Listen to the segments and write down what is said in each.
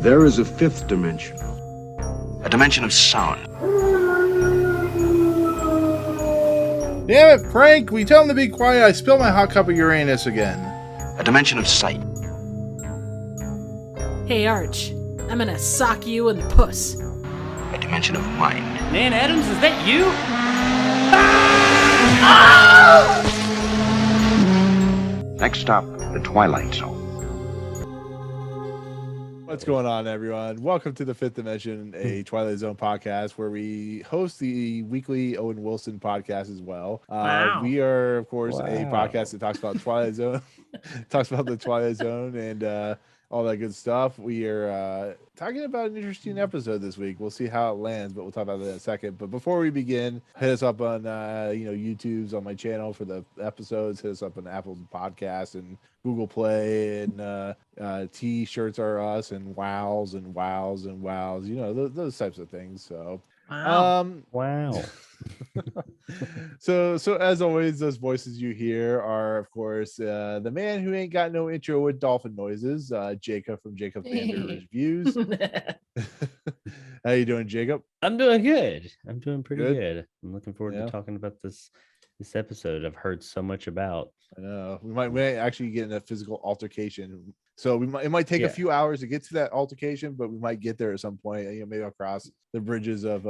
There is a fifth dimension. A dimension of sound. Damn it, Frank! We tell him to be quiet. I spilled my hot cup of Uranus again. A dimension of sight. Hey, Arch. I'm gonna sock you in the puss. A dimension of mind. Man, Adams, is that you? Next stop, the Twilight Zone. What's going on, everyone? Welcome to the Fifth Dimension, a Twilight Zone podcast where we host the weekly Owen Wilson podcast as well. Wow. We are, of course, a podcast that talks about Twilight Zone, talks about the Twilight Zone and all that good stuff. We are talking about an interesting episode this week. We'll see how it lands, but we'll talk about that in a second. But before we begin, hit us up on YouTube's on my channel for the episodes. Hit us up on Apple Podcasts and Google Play, and T-shirts are us, and wows and wows and wows. You know, those types of things. So Wow. So as always, those voices you hear are, of course, the man who ain't got no intro with dolphin noises, Jacob from Jacob Vander Reviews. How you doing, Jacob? I'm doing good. I'm doing pretty good. I'm looking forward Yeah. to talking about this episode I've heard so much about. I know we might actually get in a physical altercation. So it might take a few hours to get to that altercation, but we might get there at some point. You know, maybe I'll cross the bridges of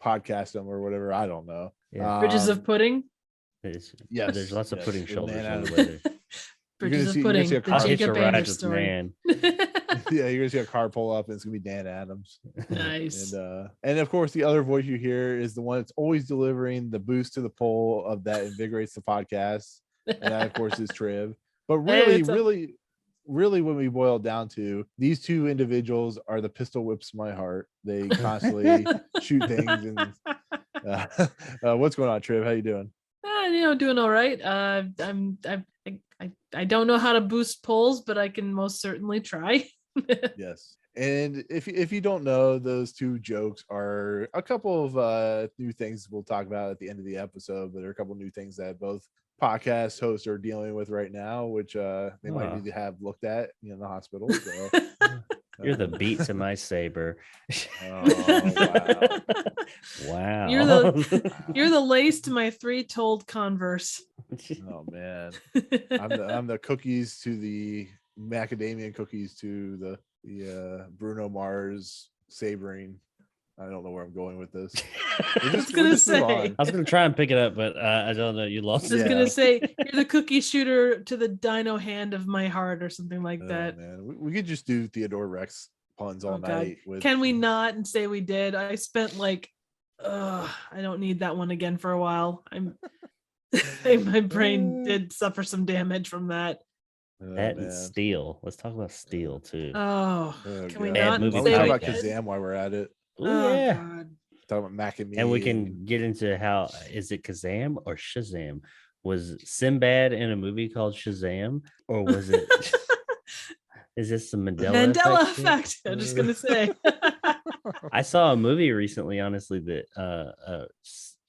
Podcastum or whatever. I don't know. Yeah. Bridges of pudding? Yes, There's lots of pudding shoulders banana. on the way there. Bridges of you're pudding. see a The car- I'll hitch a Jacob ride Vander with story. man. Yeah, you're gonna see a car pull up and it's gonna be Dan Adams. Nice. And of course the other voice you hear is the one that's always delivering the boost to the poll of that invigorates the podcast. And that of course is Triv. But Hey, really when we boil it down to, these two individuals are the pistol whips my heart. They constantly shoot things. And what's going on, Triv? How you doing? Doing all right. I don't know how to boost polls, but I can most certainly try. Yes. And if you don't know, those two jokes are a couple of new things we'll talk about at the end of the episode, but there are a couple new things that both podcast hosts are dealing with right now, which they might need to have looked at in the hospital. So, You're the beat to my saber. wow. Wow. You're the lace to my three-toed Converse. Oh man. I'm the cookies to the macadamia cookies to the Bruno Mars sabering. I don't know where I'm going with this. I was gonna say. I was gonna try and pick it up, but I don't know. You lost I was it. gonna say you're the cookie shooter to the dino hand of my heart or something like that. Man. We could just do Theodore Rex puns all night. Can we not and say we did? I spent I don't need that one again for a while. My brain did suffer some damage from that. That and Steel. Let's talk about Steel too. Can we God. not Movie say talk we about did? Kazam while we're at it? Ooh, yeah. God. Talk about Mac and me, And we can get into how is it Kazam or Shazam? Was Sinbad in a movie called Shazam, or was it? Is this the Mandela shit? effect? I'm just gonna say. I saw a movie recently, honestly, that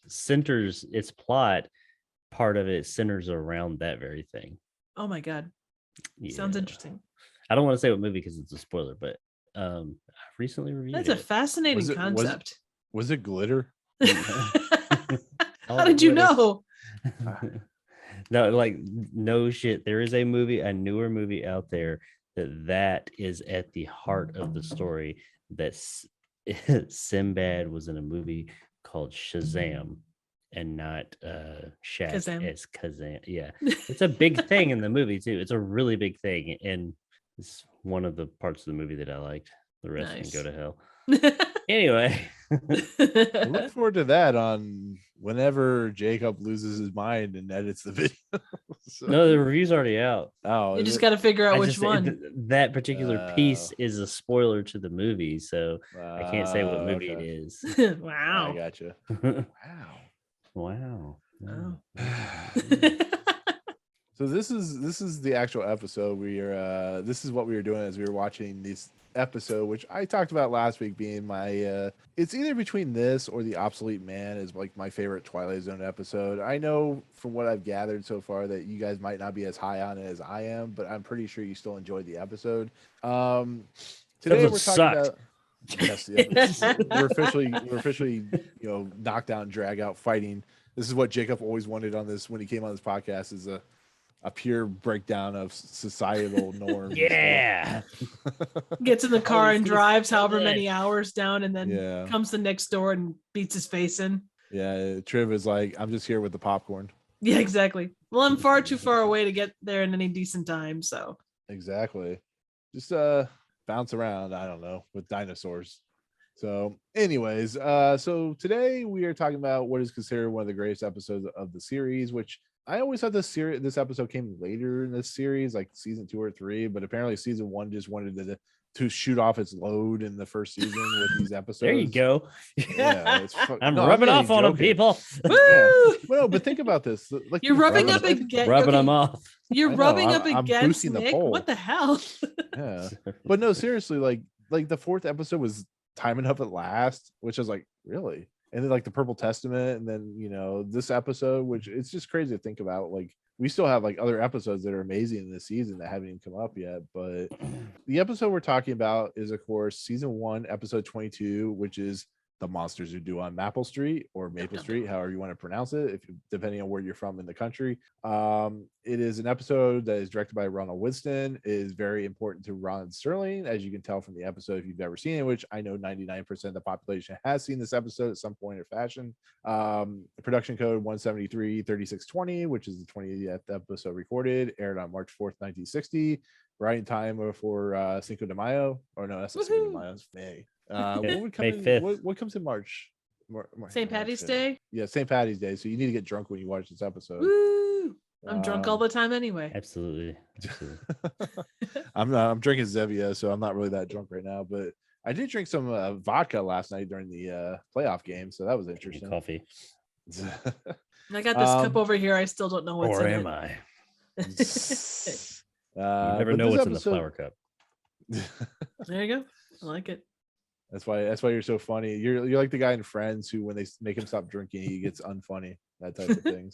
centers its plot. Part of it centers around that very thing. Oh my God. Sounds interesting. I don't want to say what movie because it's a spoiler, but I recently reviewed That's it. a fascinating concept. Was it glitter? How did you know? No shit. There is a newer movie out there that is at the heart of the story. That Sinbad was in a movie called Shazam, and not Shaz Kazam. as Kazam. Yeah, it's a big thing in the movie too. It's a really big thing, and it's one of the parts of the movie that I liked. The rest Nice. can go to hell. Anyway, Look forward to that on whenever Jacob loses his mind and edits the video. So- no, the review's already out. Oh, You is just it? got to figure out I which just- one. that particular piece is a spoiler to the movie, so I can't say what movie it okay. is. I Wow. gotcha. Wow. Wow. So this is the actual episode. This is what we were doing as we were watching this episode, which I talked about last week, being my it's either between this or the Obsolete Man is like my favorite Twilight Zone episode. I know from what I've gathered so far that you guys might not be as high on it as I am, but I'm pretty sure you still enjoyed the episode. Today we're Episode talking sucked. about. Yes, yeah. we're officially, knock down, drag out, fighting. This is what Jacob always wanted on this when he came on this podcast, is a pure breakdown of societal norms. Yeah. Gets in the car was and gonna drives say however that. many hours down, and then Yeah. comes to next door and beats his face in. Yeah, Triv is like, I'm just here with the popcorn. Yeah, exactly. Well, I'm far too far away to get there in any decent time, so Exactly. Just bounce around, I don't know, with dinosaurs. So anyways, so today we are talking about what is considered one of the greatest episodes of the series, which I always thought this episode came later in this series, like season 2 or 3, but apparently season 1 just wanted to shoot off its load in the first season with these episodes. There you go. Yeah, I'm rubbing off on them, people. woo! Yeah. Well, no, but think about this. Like, You're rubbing rubbing up against Rubbing them off. You're I know, rubbing I'm- up I'm against boosting the Nick. poll. What the hell? Yeah, but no, seriously, like the 4th episode was Time Enough at Last, which is like, really? And then like the Purple Testament, and then this episode, which it's just crazy to think about. Like, we still have like other episodes that are amazing in this season that haven't even come up yet. But the episode we're talking about is, of course, season 1, episode 22, which is The Monsters Who Do on Maple Street, or Maple Street, however you want to pronounce it, depending on where you're from in the country. It is an episode that is directed by Ronald Winston. It is very important to Rod Serling, as you can tell from the episode if you've ever seen it, which I know 99% of the population has seen this episode at some point or fashion. Production code 173-3620, which is the 20th episode recorded, aired on March 4th, 1960. Writing time for Cinco de Mayo. Or no, that's not Cinco de Mayo, it's May. What would come May in, 5th. what comes in March? St. Patty's Day. Yeah, St. Patty's Day. So you need to get drunk when you watch this episode. Woo! I'm drunk all the time anyway. Absolutely. Absolutely. I'm drinking Zevia, so I'm not really that drunk right now. But I did drink some vodka last night during the playoff game, so that was interesting. Coffee. And I got this cup over here. I still don't know what's Or in am it. I? You You never know what's in the flower cup. There you go. I like it. That's why you're so funny. You're like the guy in Friends who, when they make him stop drinking, he gets unfunny, that type of thing.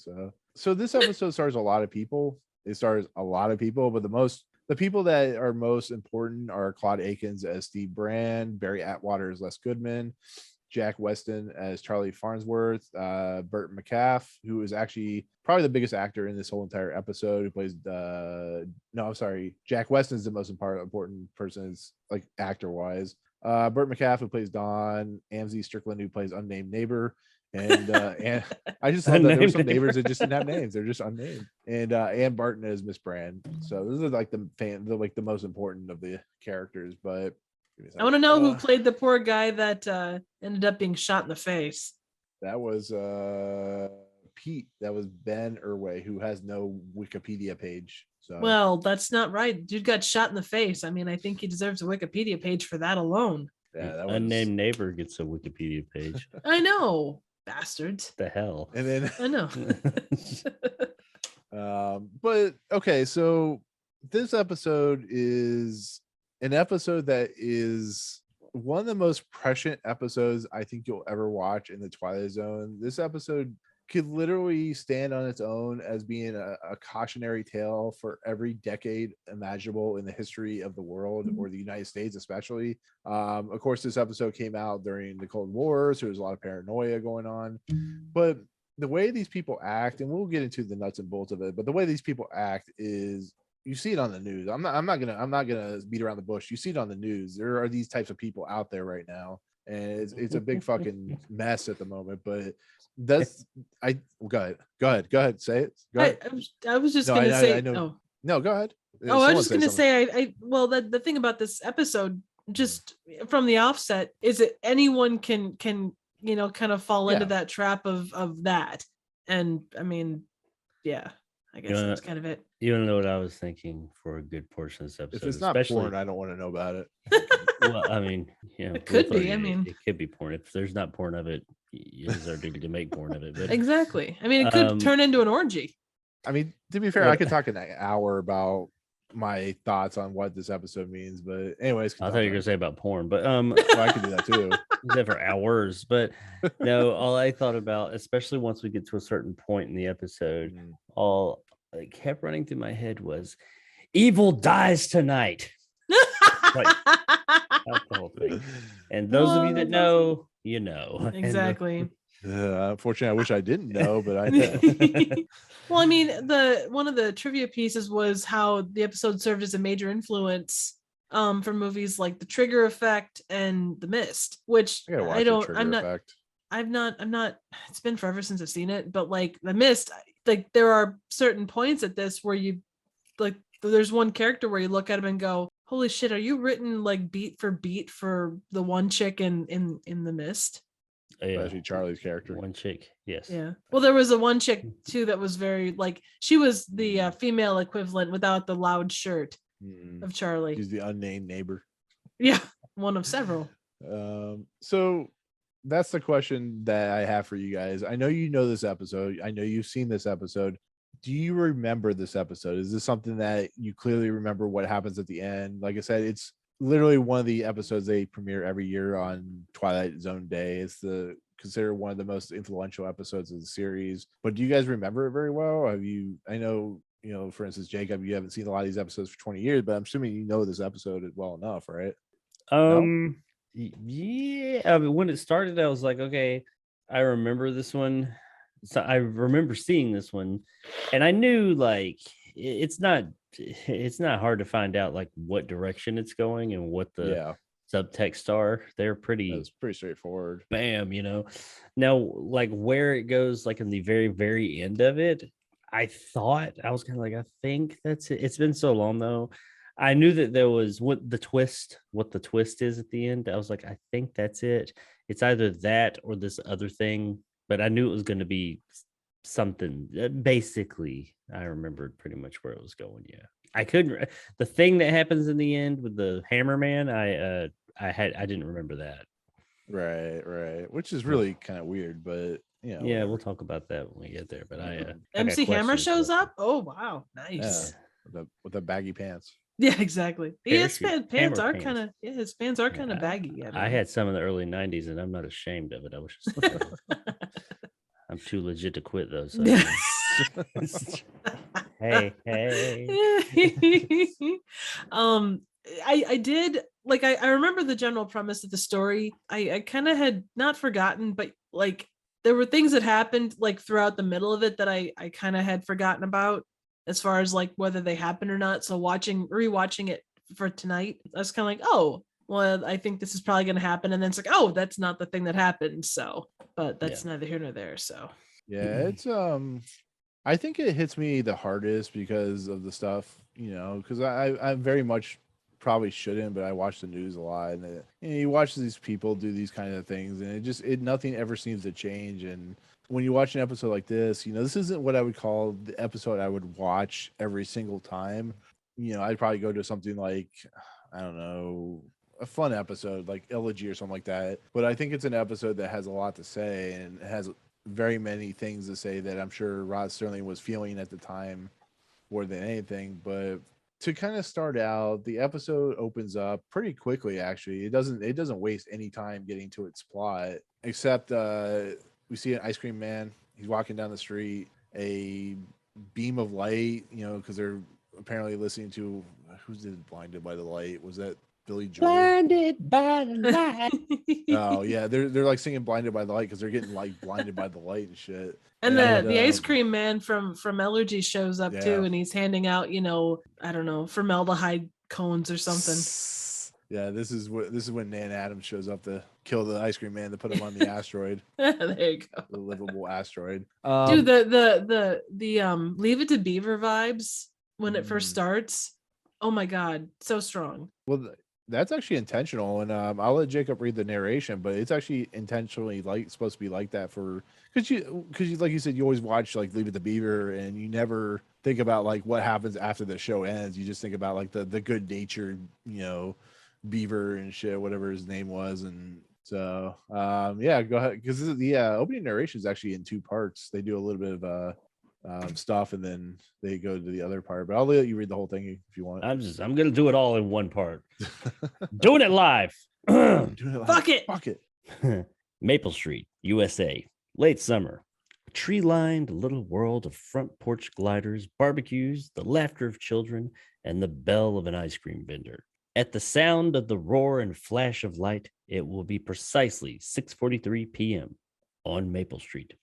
So this episode stars a lot of people. It stars a lot of people, but the people that are most important are Claude Akins as Steve Brand, Barry Atwater as Les Goodman, Jack Weston as Charlie Farnsworth, Burt Matcalfe, who is actually probably the biggest actor in this whole entire episode, who plays Jack Weston is the most important person, is like actor wise. Burt Matcalfe, who plays Don, Amzie Stricklan, who plays unnamed neighbor, and I just love that there were some neighbors that just didn't have names; they're just unnamed. And Barton as Miss Brand. So those are like the most important of the characters. But I want to know who played the poor guy that ended up being shot in the face. That was Pete. That was Ben Erway, who has no Wikipedia page. So Well, that's not right. Dude got shot in the face. I mean, I think he deserves a Wikipedia page for that alone. yeah, that was Unnamed neighbor gets a Wikipedia page. I know, bastards. The hell? And then I know. but okay, so this episode is an episode that is one of the most prescient episodes I think you'll ever watch in the Twilight Zone. This episode could literally stand on its own as being a cautionary tale for every decade imaginable in the history of the world, or the United States especially. Of course, this episode came out during the Cold War, so there's a lot of paranoia going on. But the way these people act, and we'll get into the nuts and bolts of it, but the way these people act is, you see it on the news. I'm not gonna beat around the bush. You see it on the news. There are these types of people out there right now, and it's a big fucking mess at the moment. But go ahead, say it. Go ahead. I was just No, gonna say. I know. Oh, No, go ahead. I was just gonna say. Well, the thing about this episode, just from the offset, is that anyone can kind of fall into that trap of that. And I mean, yeah, I guess that's kind of it. You don't know what I was thinking for a good portion of this episode. If it's not porn, I don't want to know about it. Well, I mean, it could be. I mean, it could be porn. If there's not porn of it, it's our duty to make porn of it. But exactly. I mean, it could turn into an orgy. I mean, to be fair, I could talk an hour about my thoughts on what this episode means, but anyways, I thought you were gonna say about porn, but well, I could do that too. For hours. But no, all I thought about, especially once we get to a certain point in the episode, all I kept running through my head was, evil dies tonight. Like, out the whole thing. And those of you that know, you know. Exactly. Unfortunately, I wish I didn't know, but I know. Well, I mean, one of the trivia pieces was how the episode served as a major influence for movies like The Trigger Effect and The Mist, which I don't. I'm not. Effect. I'm not. It's been forever since I've seen it, but like The Mist, like there are certain points at this where you like. There's one character where you look at him and go, "Holy shit! Are you written like beat for beat for the one chick in The Mist?" Yeah. Especially Charlie's character. One chick, yes. Yeah. Well, there was a one chick too that was very like she was the female equivalent without the loud shirt of Charlie. He's the unnamed neighbor. Yeah, one of several. So that's the question that I have for you guys. I know you know this episode. I know you've seen this episode. Do you remember this episode? Is this something that you clearly remember what happens at the end? Like I said, it's literally one of the episodes they premiere every year on Twilight Zone Day. It's considered one of the most influential episodes of the series. But do you guys remember it very well? I know, for instance, Jacob, you haven't seen a lot of these episodes for 20 years, but I'm assuming you know this episode well enough, right? No? Yeah. I mean, when it started, I was like, okay, I remember this one. So I remember seeing this one, and I knew like it's not hard to find out like what direction it's going and what the subtext are. They're it's pretty straightforward. Bam, Now, like where it goes, like in the very, very end of it, I was kind of like, I think that's it. It's been so long though. I knew that there was what the twist is at the end. I was like, I think that's it. It's either that or this other thing. But I knew it was going to be something. Basically, I remembered pretty much where it was going. Yeah, I couldn't. The thing that happens in the end with the hammer man, I didn't remember that. Right. Which is really kind of weird, but yeah, whatever. We'll talk about that when we get there. But MC Hammer shows up. Oh wow, nice. Yeah, with the baggy pants. Yeah, exactly. His pants are kind of his pants are kind of baggy. I had some in the early 90s, and I'm not ashamed of it. I was just I'm too legit to quit those. So hey. I did like I remember the general premise of the story. I kind of had not forgotten, but like there were things that happened like throughout the middle of it that I kind of had forgotten about, as far as like whether they happened or not. So rewatching it for tonight, I was kind of like, oh, well, I think this is probably going to happen. And then it's like, oh, that's not the thing that happened. So, but that's neither here nor there. So, yeah, it's, I think it hits me the hardest because of the stuff, because I very much probably shouldn't, but I watch the news a lot, and you watch these people do these kind of things, and nothing ever seems to change. And when you watch an episode like this, this isn't what I would call the episode I would watch every single time. I'd probably go to something like, I don't know, a fun episode like Elegy or something like that. But I think it's an episode that has a lot to say, and it has very many things to say that I'm sure Rod Serling was feeling at the time more than anything. But to kind of start out, the episode opens up pretty quickly. Actually, it doesn't waste any time getting to its plot, except we see an ice cream man. He's walking down the street. A beam of light, because they're apparently listening to who's Blinded by the Light. Was that Billy Joel? Blinded by the light. Oh yeah, they're like singing Blinded by the Light because they're getting like blinded by the light and shit. And the ice cream man from Allergy shows up too, and he's handing out, I don't know, formaldehyde cones or something. Yeah, this is when Nan Adams shows up to kill the ice cream man to put him on the asteroid. There you go. The livable asteroid. Dude, the Leave It to Beaver vibes when it first starts. Oh my god, so strong. Well, that's actually intentional, and I'll let Jacob read the narration, but it's actually intentionally supposed to be like that because you like you said, you always watch like Leave It to Beaver, and you never think about like what happens after the show ends. You just think about like the good natured, Beaver and shit, whatever his name was. And so yeah, go ahead, because the opening narration is actually in two parts. They do a little bit of stuff, and then they go to the other part, but I'll let you read the whole thing if you want. I'm gonna do it all in one part. Doing it live. Fuck it. Maple Street, USA, late summer. A tree-lined little world of front porch gliders, barbecues, the laughter of children, and the bell of an ice cream vendor. At the sound of the roar and flash of light, it will be precisely 6:43 p.m. on Maple Street.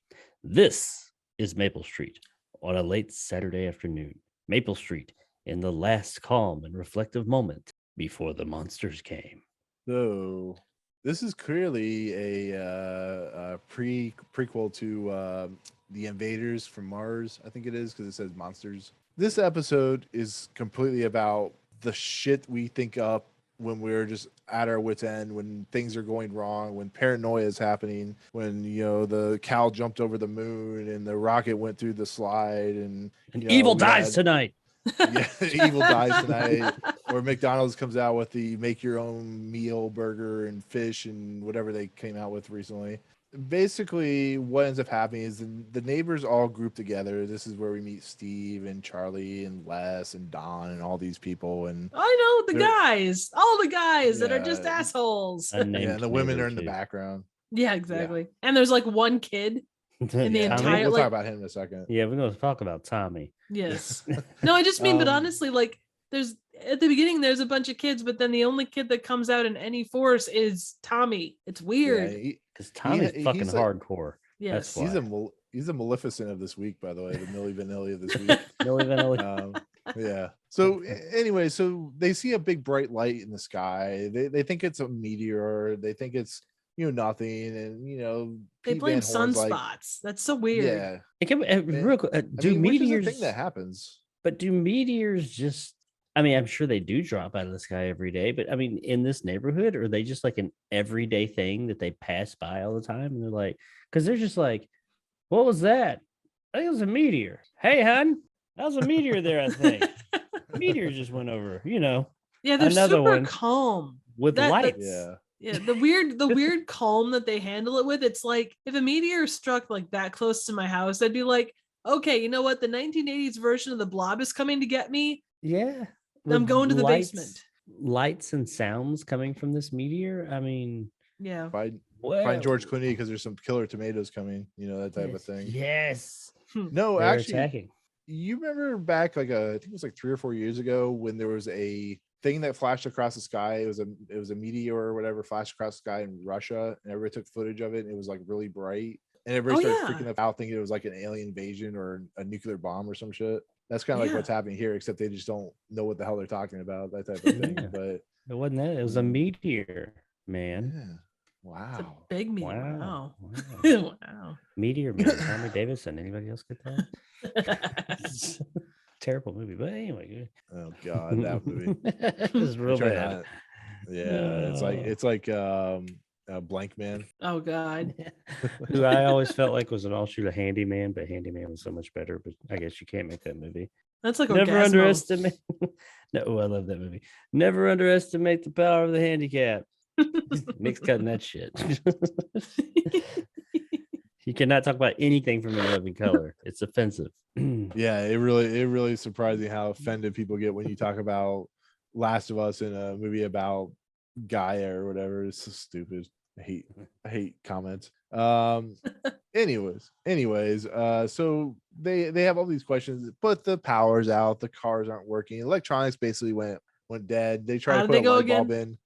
This is Maple Street on a late Saturday afternoon. Maple Street in the last calm and reflective moment before the monsters came. So this is clearly a prequel to The Invaders from Mars, I think it is, because it says monsters. This episode is completely about the shit we think up when we're just at our wits' end, when things are going wrong, when paranoia is happening, when the Cal jumped over the moon and the rocket went through the slide, and evil dies tonight. Yeah, evil dies tonight. Or McDonald's comes out with the make your own meal burger and fish and whatever they came out with recently. Basically, what ends up happening is the neighbors all group together. This is where we meet Steve and Charlie and Les and Don and all these people. And I know all the guys that are just assholes. And the women are in the background. Yeah, exactly. Yeah. And there's like one kid in the entire. We'll talk about him in a second. Yeah, we're going to talk about Tommy. Yes. No, I just mean, but honestly, like there's at the beginning there's a bunch of kids, but then the only kid that comes out in any force is Tommy. It's weird. Because Tommy's fucking hardcore. Yes. He's a Maleficent of this week, by the way, the Milli Vanilli of this week. Milli Vanilli. Yeah. So anyway, so they see a big bright light in the sky. They think it's a meteor. They think it's nothing, and they blame sunspots. That's so weird. Yeah. Real quick, do meteors? Which is a thing that happens. But do meteors just? I mean, I'm sure they do drop out of the sky every day, but I mean, in this neighborhood, are they just like an everyday thing that they pass by all the time? And they're like, because they're just like, what was that? I think it was a meteor. Hey, hon, that was a meteor there, I think. Meteor just went over, Yeah, they're super calm. With lights. Yeah, the weird calm that they handle it with. It's like if a meteor struck like that close to my house, I'd be like, okay, you know what? The 1980s version of the Blob is coming to get me. Yeah. I'm going to the basement. Lights and sounds coming from this meteor. I mean, yeah. Find George Clooney because there's some killer tomatoes coming. That type of thing. Yes. No, they're actually, attacking. You remember back I think it was like 3 or 4 years ago when there was a thing that flashed across the sky. It was a meteor or whatever flashed across the sky in Russia, and everybody took footage of it, and it was like really bright, and everybody started freaking out thinking it was like an alien invasion or a nuclear bomb or some shit. That's kind of like what's happening here, except they just don't know what the hell they're talking about, that type of thing. But it wasn't that. It was a meteor, man. Yeah. Wow. It's a big meteor. Wow. Wow. Meteor Man, Tommy Davidson. Anybody else get that? Terrible movie, but anyway. Oh God, that movie. It was real bad. Yeah, it's like Blank Man. Oh God. Who I always felt like was an all-shooter Handyman, but Handyman was so much better. But I guess you can't make that movie. That's like never underestimate. No, I love that movie. Never underestimate the power of the handicap. Nick's cutting that shit. You cannot talk about anything from In Living Color. It's offensive. Yeah, it really is surprising how offended people get when you talk about Last of Us in a movie about Gaia or whatever. It's so stupid. I hate comments. Anyways, so they have all these questions, but the power's out, the cars aren't working, electronics basically went dead. They try to put a light bulb in.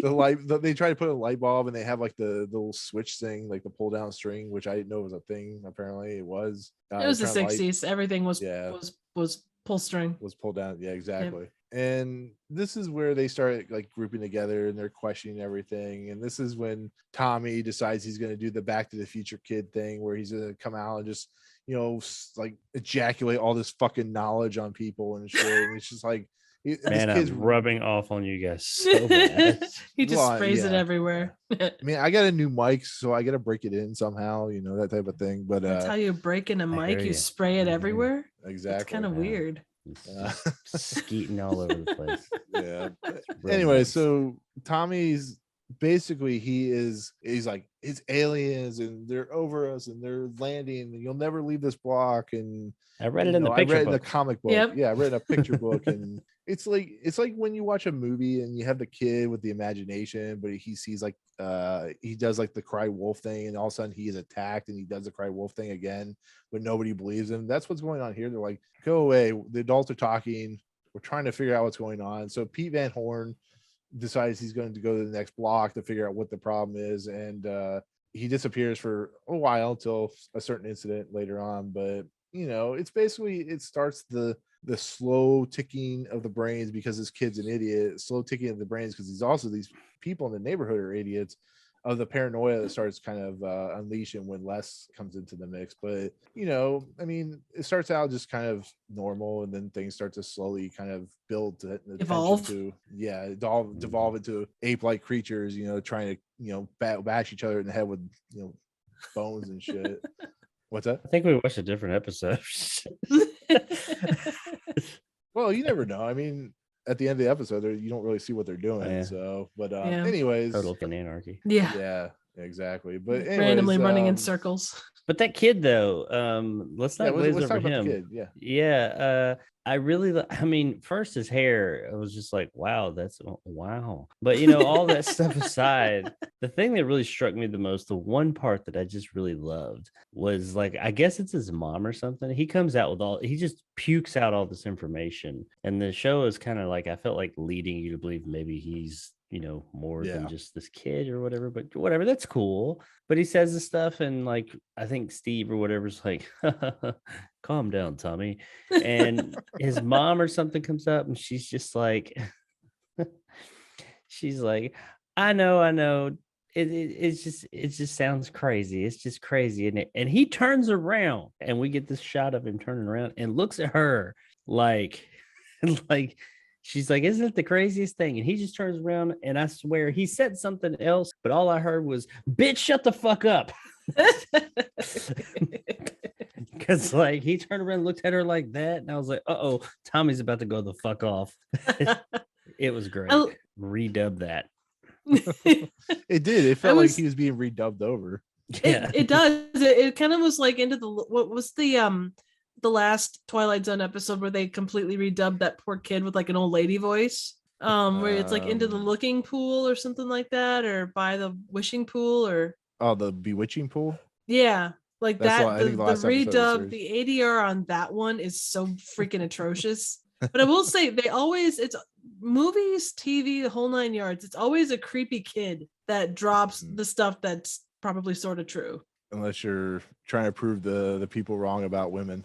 The light, they try to put a light bulb, and they have like the little switch thing, like the pull down string, which I didn't know was a thing. Apparently it was. It was the 60s. Everything was pull string. Was pulled down. Yeah, exactly. Yep. And this is where they start like grouping together, and they're questioning everything. And this is when Tommy decides he's going to do the Back to the Future kid thing, where he's going to come out and just like ejaculate all this fucking knowledge on people and shit. And it's just like, man, I'm rubbing off on you guys so bad. He just sprays it everywhere. I mean, I got a new mic, so I got to break it in somehow, that type of thing. But that's how you break in a mic. You spray it everywhere. Exactly. It's kind of weird. Skeeting all over the place. Yeah. Anyway, so Tommy's basically he's like, it's aliens and they're over us and they're landing and you'll never leave this block. And I read it in the picture book. In the comic book. Yep. Yeah, I read in a picture book. And it's like when you watch a movie and you have the kid with the imagination, but he sees like he does like the cry wolf thing, and all of a sudden he is attacked and he does the cry wolf thing again, but nobody believes him. That's what's going on here. They're like, go away. The adults are talking. we're trying to figure out what's going on. So Pete Van Horn decides he's going to go to the next block to figure out what the problem is, and he disappears for a while till a certain incident later on. But it's basically, it starts the slow ticking of the brains, because this kid's an idiot. Slow ticking of the brains because these people in the neighborhood are idiots, of the paranoia that starts kind of unleashing when Les comes into the mix. But it starts out just kind of normal, and then things start to slowly kind of build to Evolve. devolve into ape-like creatures, trying to bash each other in the head with bones and shit. What's that? I think we watched a different episode. Well, you never know. I mean, at the end of the episode, you don't really see what they're doing. Yeah. So, but Yeah. anyways, Total fucking anarchy. yeah, exactly. But anyways, Randomly running in circles. But that kid, though, let's not glaze let's over talk about him. the kid. Yeah. Yeah, I really, first his hair, I was just like, wow, that's wow. But all that stuff aside, the thing that really struck me the most, the one part that I just really loved was, like, I guess it's his mom or something. He comes out with he just pukes out all this information, and the show is kind of like, I felt like leading you to believe maybe he's more than just this kid or whatever, but whatever, that's cool. But he says this stuff, and like, I think Steve or whatever's like, calm down, Tommy. And his mom or something comes up, and she's just like, she's like, I know. It just sounds crazy. It's just crazy, isn't it? And he turns around, and we get this shot of him turning around and looks at her like, she's like, isn't it the craziest thing? And he just turns around, and I swear he said something else, but all I heard was, bitch, shut the fuck up. Because like, he turned around and looked at her like that, and I was like, uh-oh, Tommy's about to go the fuck off. It was great. Redub that. It did. It felt like he was being redubbed over. Yeah, it does. It kind of was like into what was the last Twilight Zone episode where they completely redubbed that poor kid with like an old lady voice, where it's like into the looking pool or something like that, or by the wishing pool, or the bewitching pool. Yeah, like That's that. I think The last episode of the redub, series. the ADR on that one is so freaking atrocious. But I will say, it's movies, TV, the whole 9 yards. It's always a creepy kid that drops the stuff that's probably sort of true. Unless you're trying to prove the people wrong about women.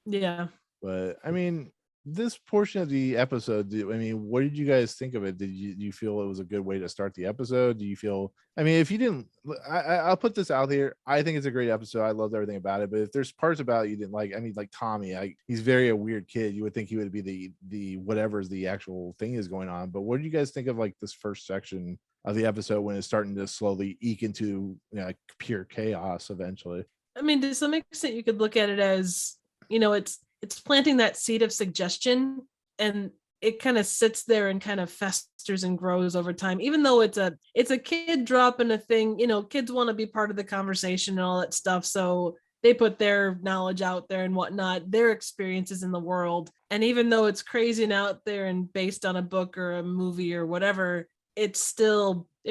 Yeah. But I mean, this portion of the episode, what did you guys think of it? Did you feel it was a good way to start the episode? Do you feel, if you didn't, I'll put this out here. I think it's a great episode. I loved everything about it. But if there's parts about it you didn't like, like Tommy, he's very a weird kid. You would think he would be the whatever's the actual thing is going on. But what did you guys think of like this first section of the episode when it's starting to slowly eke into like pure chaos eventually? To some extent, you could look at it as, it's planting that seed of suggestion, and it kind of sits there and kind of festers and grows over time. Even though it's a kid dropping a thing, kids want to be part of the conversation and all that stuff. So they put their knowledge out there and whatnot, their experiences in the world. And even though it's crazy and out there and based on a book or a movie or whatever, it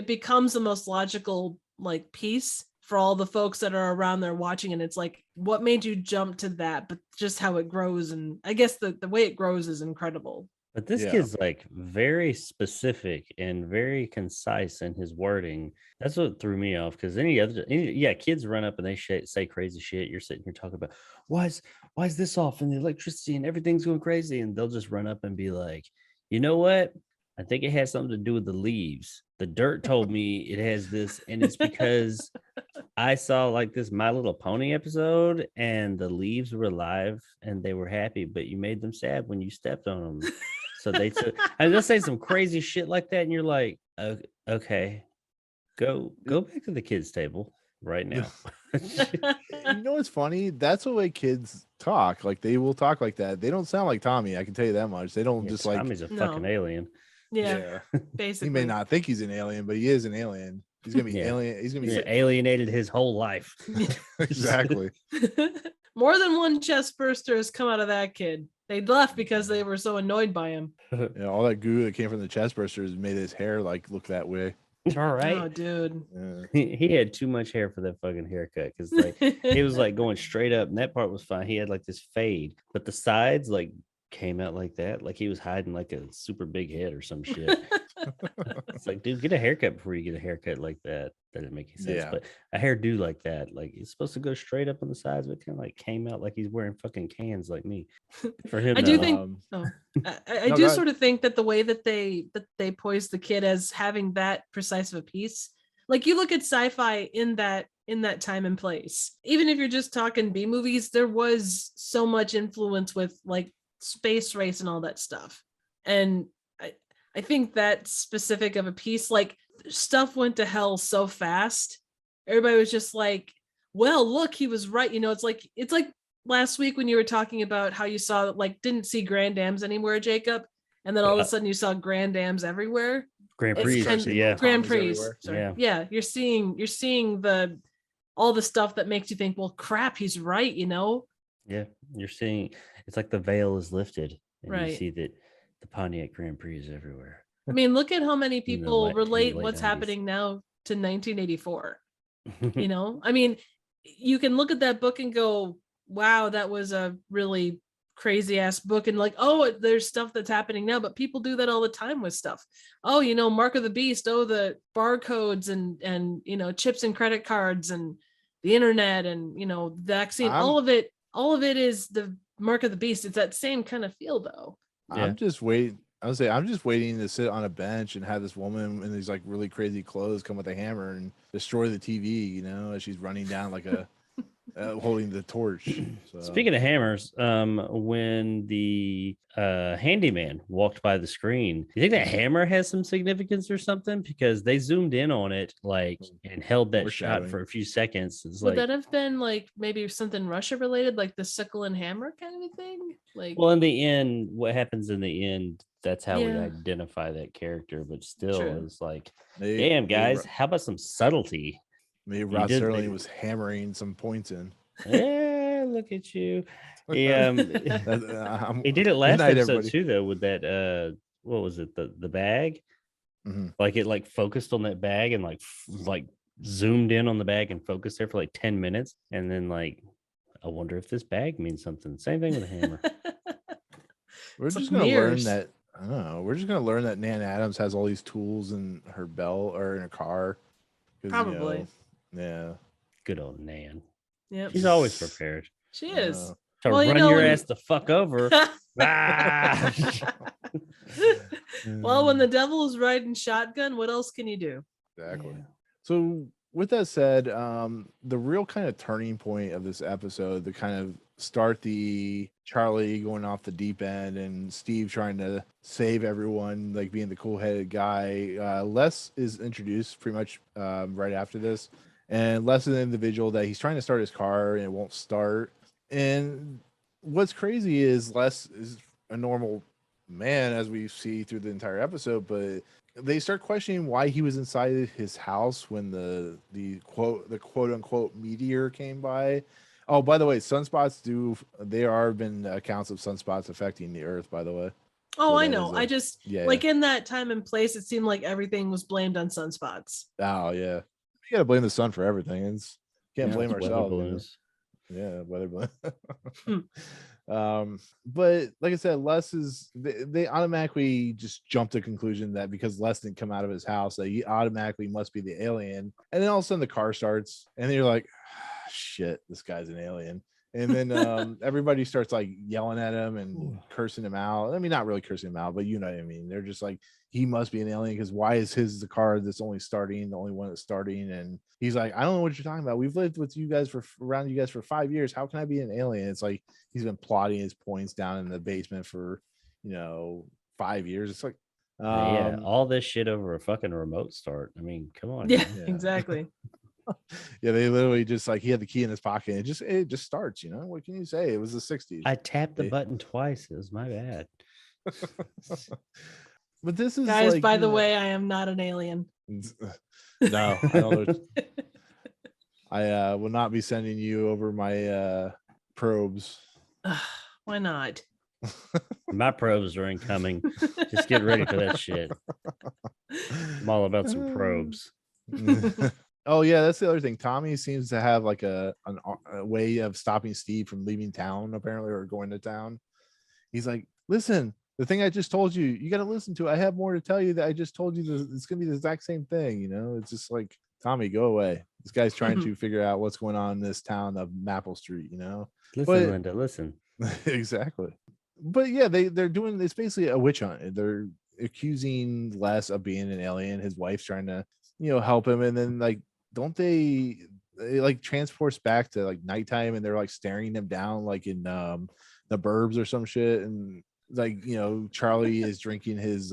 becomes the most logical like piece for all the folks that are around there watching. And it's like, what made you jump to that? But just how it grows. And I guess the way it grows is incredible. But this kid's like very specific and very concise in his wording. That's what threw me off. Because kids run up and they say crazy shit. You're sitting here talking about, why is this off and the electricity and everything's going crazy? And they'll just run up and be like, you know what? I think it has something to do with the leaves. The dirt told me it has this, and it's because I saw like this My Little Pony episode, and the leaves were alive and they were happy, but you made them sad when you stepped on them. So they'll say some crazy shit like that, and you're like, okay, go back to the kids' table right now. You know what's funny? That's the way kids talk. Like they will talk like that. They don't sound like Tommy. I can tell you that much. They don't just like Tommy's a fucking alien. Yeah, basically. He may not think he's an alien, but he is an alien. He's gonna be alien. He's gonna be alienated his whole life. Exactly. More than one chest burster has come out of that kid. They left because they were so annoyed by him. All that goo that came from the chest bursters made his hair like look that way. All right. Oh, dude. He had too much hair for that fucking haircut, because like it was like going straight up, and that part was fine. He had like this fade, but the sides like came out like that, like he was hiding like a super big head or some shit. It's like, dude, get a haircut before you get a haircut like that. That didn't make any sense. Yeah. But a hairdo like that, like it's supposed to go straight up on the sides, but kind of like came out like he's wearing fucking cans like me. For him, I do though. think I No, do go sort of think that the way that they poise the kid as having that precise of a piece, like you look at sci-fi in that time and place, even if you're just talking B movies, there was so much influence with like space race and all that stuff. And I think that specific of a piece, like stuff went to hell so fast. Everybody was just like, well, look, he was right. You know, it's like last week when you were talking about how you saw like didn't see Grand Dams anywhere, Jacob, and then all of a sudden you saw Grand Dams everywhere. Grand It's Prix, kind of- yeah. Grand Thomas Prix. everywhere. Sorry. Yeah, you're seeing all the stuff that makes you think, well, crap, he's right, you know? Yeah, you're seeing it's like the veil is lifted, and you Right. see that the Pontiac Grand Prix is everywhere. I mean, look at how many In the people late relate what's 90s. happening now to 1984. You know, I mean, you can look at that book and go, wow, that was a really crazy ass book, and like, oh, there's stuff that's happening now, but people do that all the time with stuff. Oh, you know, Mark of the Beast, oh, the barcodes and you know, chips and credit cards and the internet and, you know, vaccine, all of it is the Mark of the Beast. It's that same kind of feel though. Yeah. I'm just waiting. I would say I'm just waiting to sit on a bench and have this woman in these like really crazy clothes come with a hammer and destroy the TV, you know, as she's running down like a holding the torch. So. Speaking of hammers, when the handyman walked by the screen, you think that hammer has some significance or something? Because they zoomed in on it like and held that shot Foreshadowing. for a few seconds. It's Would like, that have been like maybe something Russia related, like the sickle and hammer kind of a thing? Like, well, in the end, what happens in the end, that's how we Yeah. identify that character. But still, True. it's like, Maybe- damn, maybe guys, Ro- how about some subtlety? Maybe You Rod did Serling make- was hammering some points in. Yeah, look at you. He, I'm- he did it Good last night, episode everybody. too, though, with that what was it, the bag? Mhm. Like it like focused on that bag and like zoomed in on the bag and focused there for like 10 minutes, and then like, I wonder if this bag means something. Same thing with a hammer. We're It's just like gonna learn mirrors. that. I don't know. We're just gonna learn that Nan Adams has all these tools in her belt or in her car. 'Cause, Probably. Yeah. Good old Nan. Yep. She's always prepared She is. to Well, you run know, your when- ass the fuck over. Ah! Well, when the devil is riding shotgun, what else can you do? Exactly. Yeah. So with that said, the real kind of turning point of this episode, to kind of start the Charlie going off the deep end and Steve trying to save everyone, like being the cool-headed guy. Les is introduced pretty much right after this, and Les is an individual that he's trying to start his car and it won't start. And what's crazy is Les is a normal man, as we see through the entire episode, but they start questioning why he was inside his house when the quote unquote meteor came by. Oh, by the way, sunspots there are been accounts of sunspots affecting the earth, by the way. Oh, So I that know. is I just yeah. like in that time and place, it seemed like everything was blamed on sunspots. Oh yeah. You gotta blame the sun for everything. Can't Yeah, blame it's weather ourselves. You know? balloons. Yeah, weather balloon. Hmm. But like I said, Les is they automatically just jump to the conclusion that because Les didn't come out of his house, that he automatically must be the alien. And then all of a sudden the car starts, and then you're like, shit, this guy's an alien. And then everybody starts like yelling at him and cursing him out. I mean, not really cursing him out, but you know what I mean. They're just like, he must be an alien because why is his the car that's only starting, the only one that's starting? And he's like, I don't know what you're talking about. We've lived with you guys around you guys for 5 years. How can I be an alien? It's like he's been plotting his points down in the basement for 5 years. It's like Yeah, all this shit over a fucking remote start. I mean, come on. Yeah, man. exactly. yeah, they literally just like he had the key in his pocket and it just starts, what can you say? It was the 60s. I tapped the Yeah. button twice. It was my bad. But this is Guys, like, by the way, I am not an alien. no, I don't know. I will not be sending you over my probes. Why not? My probes are incoming. Just get ready for that shit. I'm all about some probes. Oh yeah, that's the other thing. Tommy seems to have like a way of stopping Steve from leaving town, apparently, or going to town. He's like, listen, the thing I just told you, you got to listen to. I have more to tell you that I just told you. It's going to be the exact same thing. You know, it's just like, Tommy, go away. This guy's trying to figure out what's going on in this town of Maple Street, you know? Listen, Linda, listen. Exactly. But yeah, they're doing, it's basically a witch hunt. They're accusing Les of being an alien. His wife's trying to, you know, help him. And then like, don't they like transports back to like nighttime and they're like staring them down like in the Burbs or some shit. And like, you know, Charlie is drinking his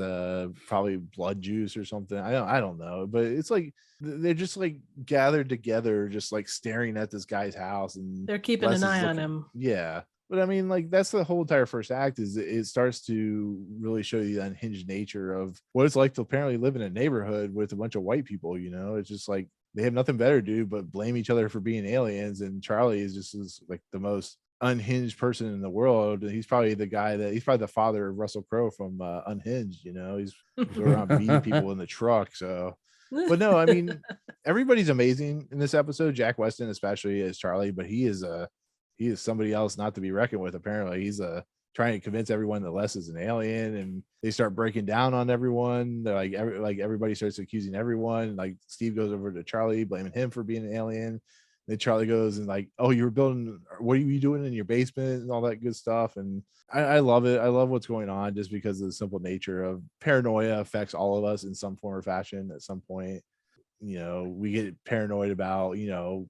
probably blood juice or something. I don't know, but it's like they're just like gathered together, just like staring at this guy's house, and they're keeping Les an is eye on looking- him. Yeah. But I mean, like, that's the whole entire first act, is it starts to really show you the unhinged nature of what it's like to apparently live in a neighborhood with a bunch of white people. You know, it's just like they have nothing better to do but blame each other for being aliens. And Charlie is like the most unhinged person in the world. He's probably the father of Russell Crowe from Unhinged. You know, he's going around beating people in the truck. So, but no, I mean, everybody's amazing in this episode. Jack Weston, especially as Charlie, but he is somebody else not to be reckoned with. Apparently, he's trying to convince everyone that Les is an alien, and they start breaking down on everyone. They're like everybody starts accusing everyone. Like Steve goes over to Charlie, blaming him for being an alien. Then Charlie goes and like, oh, you were building, what are you doing in your basement and all that good stuff. And I love it. I love what's going on just because of the simple nature of paranoia affects all of us in some form or fashion at some point. You know, we get paranoid about, you know,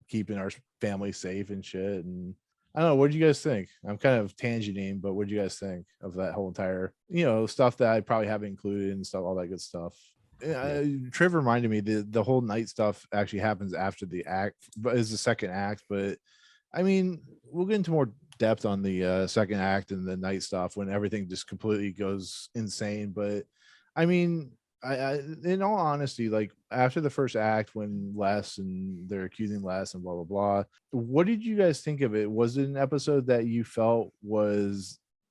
keeping our family safe and shit. And I don't know, what do you guys think? I'm kind of tangenting, but what do you guys think of that whole entire, you know, stuff that I probably haven't included and stuff, all that good stuff? Triv reminded me the whole night stuff actually happens after the act, but is the second act. But I mean, we'll get into more depth on the second act and the night stuff when everything just completely goes insane. But I mean, I in all honesty, like after the first act, when Les and they're accusing Les and blah blah blah, what did you guys think of it? Was it an episode that you felt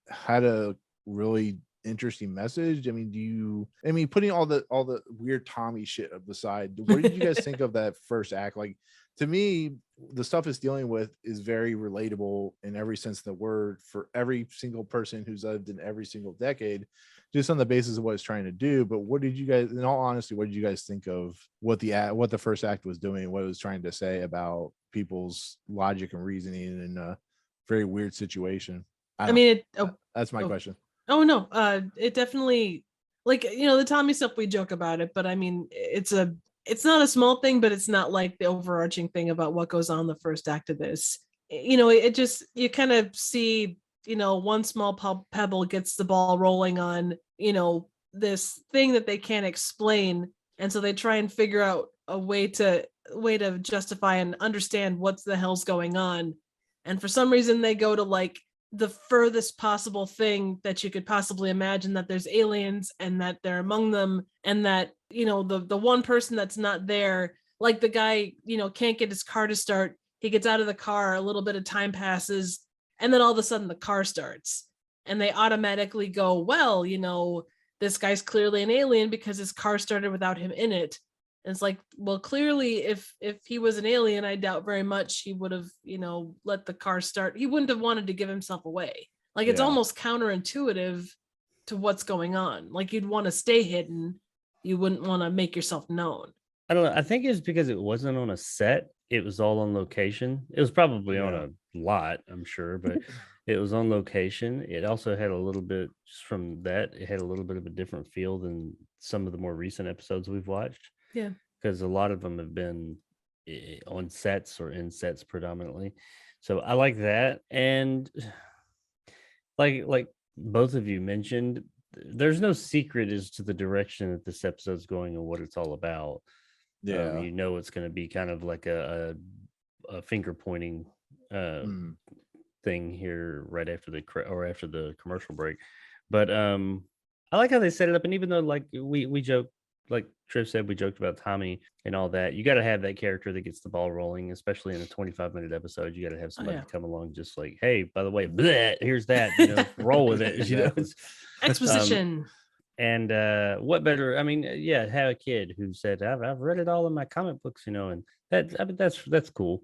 had a really interesting message? I mean, putting all the weird Tommy shit aside, what did you guys think of that first act? Like, to me, the stuff it's dealing with is very relatable in every sense of the word for every single person who's lived in every single decade, just on the basis of what it's trying to do. But what did you guys, in all honesty, what did you guys think of what the first act was doing, what it was trying to say about people's logic and reasoning in a very weird situation? That's my question. Oh no, it definitely, like, you know, the Tommy stuff, we joke about it, but I mean, it's not a small thing, but it's not like the overarching thing about what goes on in the first act of this. You know, it just, you kind of see, you know, one small pebble gets the ball rolling on, you know, this thing that they can't explain. And so they try and figure out a way to justify and understand what the hell's going on. And for some reason they go to like the furthest possible thing that you could possibly imagine, that there's aliens and that they're among them, and that, you know, the one person that's not there, like the guy, you know, can't get his car to start. He gets out of the car, a little bit of time passes, and then all of a sudden the car starts, and they automatically go, well, you know, this guy's clearly an alien because his car started without him in it. And it's like, well, clearly if he was an alien, I doubt very much he would have, you know, let the car start. He wouldn't have wanted to give himself away. Like, it's almost counterintuitive to what's going on. Like, you'd want to stay hidden. You wouldn't want to make yourself known. I don't know. I think it's because it wasn't on a set. It was all on location. It was probably on a lot, I'm sure, but it was on location. It also had a little bit, just from that, it had a little bit of a different feel than some of the more recent episodes we've watched. Yeah. Because a lot of them have been on sets or in sets predominantly. So I like that. And like both of you mentioned, there's no secret as to the direction that this episode's going and what it's all about. Yeah. You know, it's going to be kind of like a finger pointing thing here right after the commercial break. But I like how they set it up. And even though, like, we joke, like Triv said, we joked about Tommy and all that, you got to have that character that gets the ball rolling, especially in a 25-minute episode. You got to have somebody come along just like, hey, by the way, bleh, here's that, you know, roll with it. You know, exposition. And what better? I mean, have a kid who said, I've read it all in my comic books, you know, and that's cool.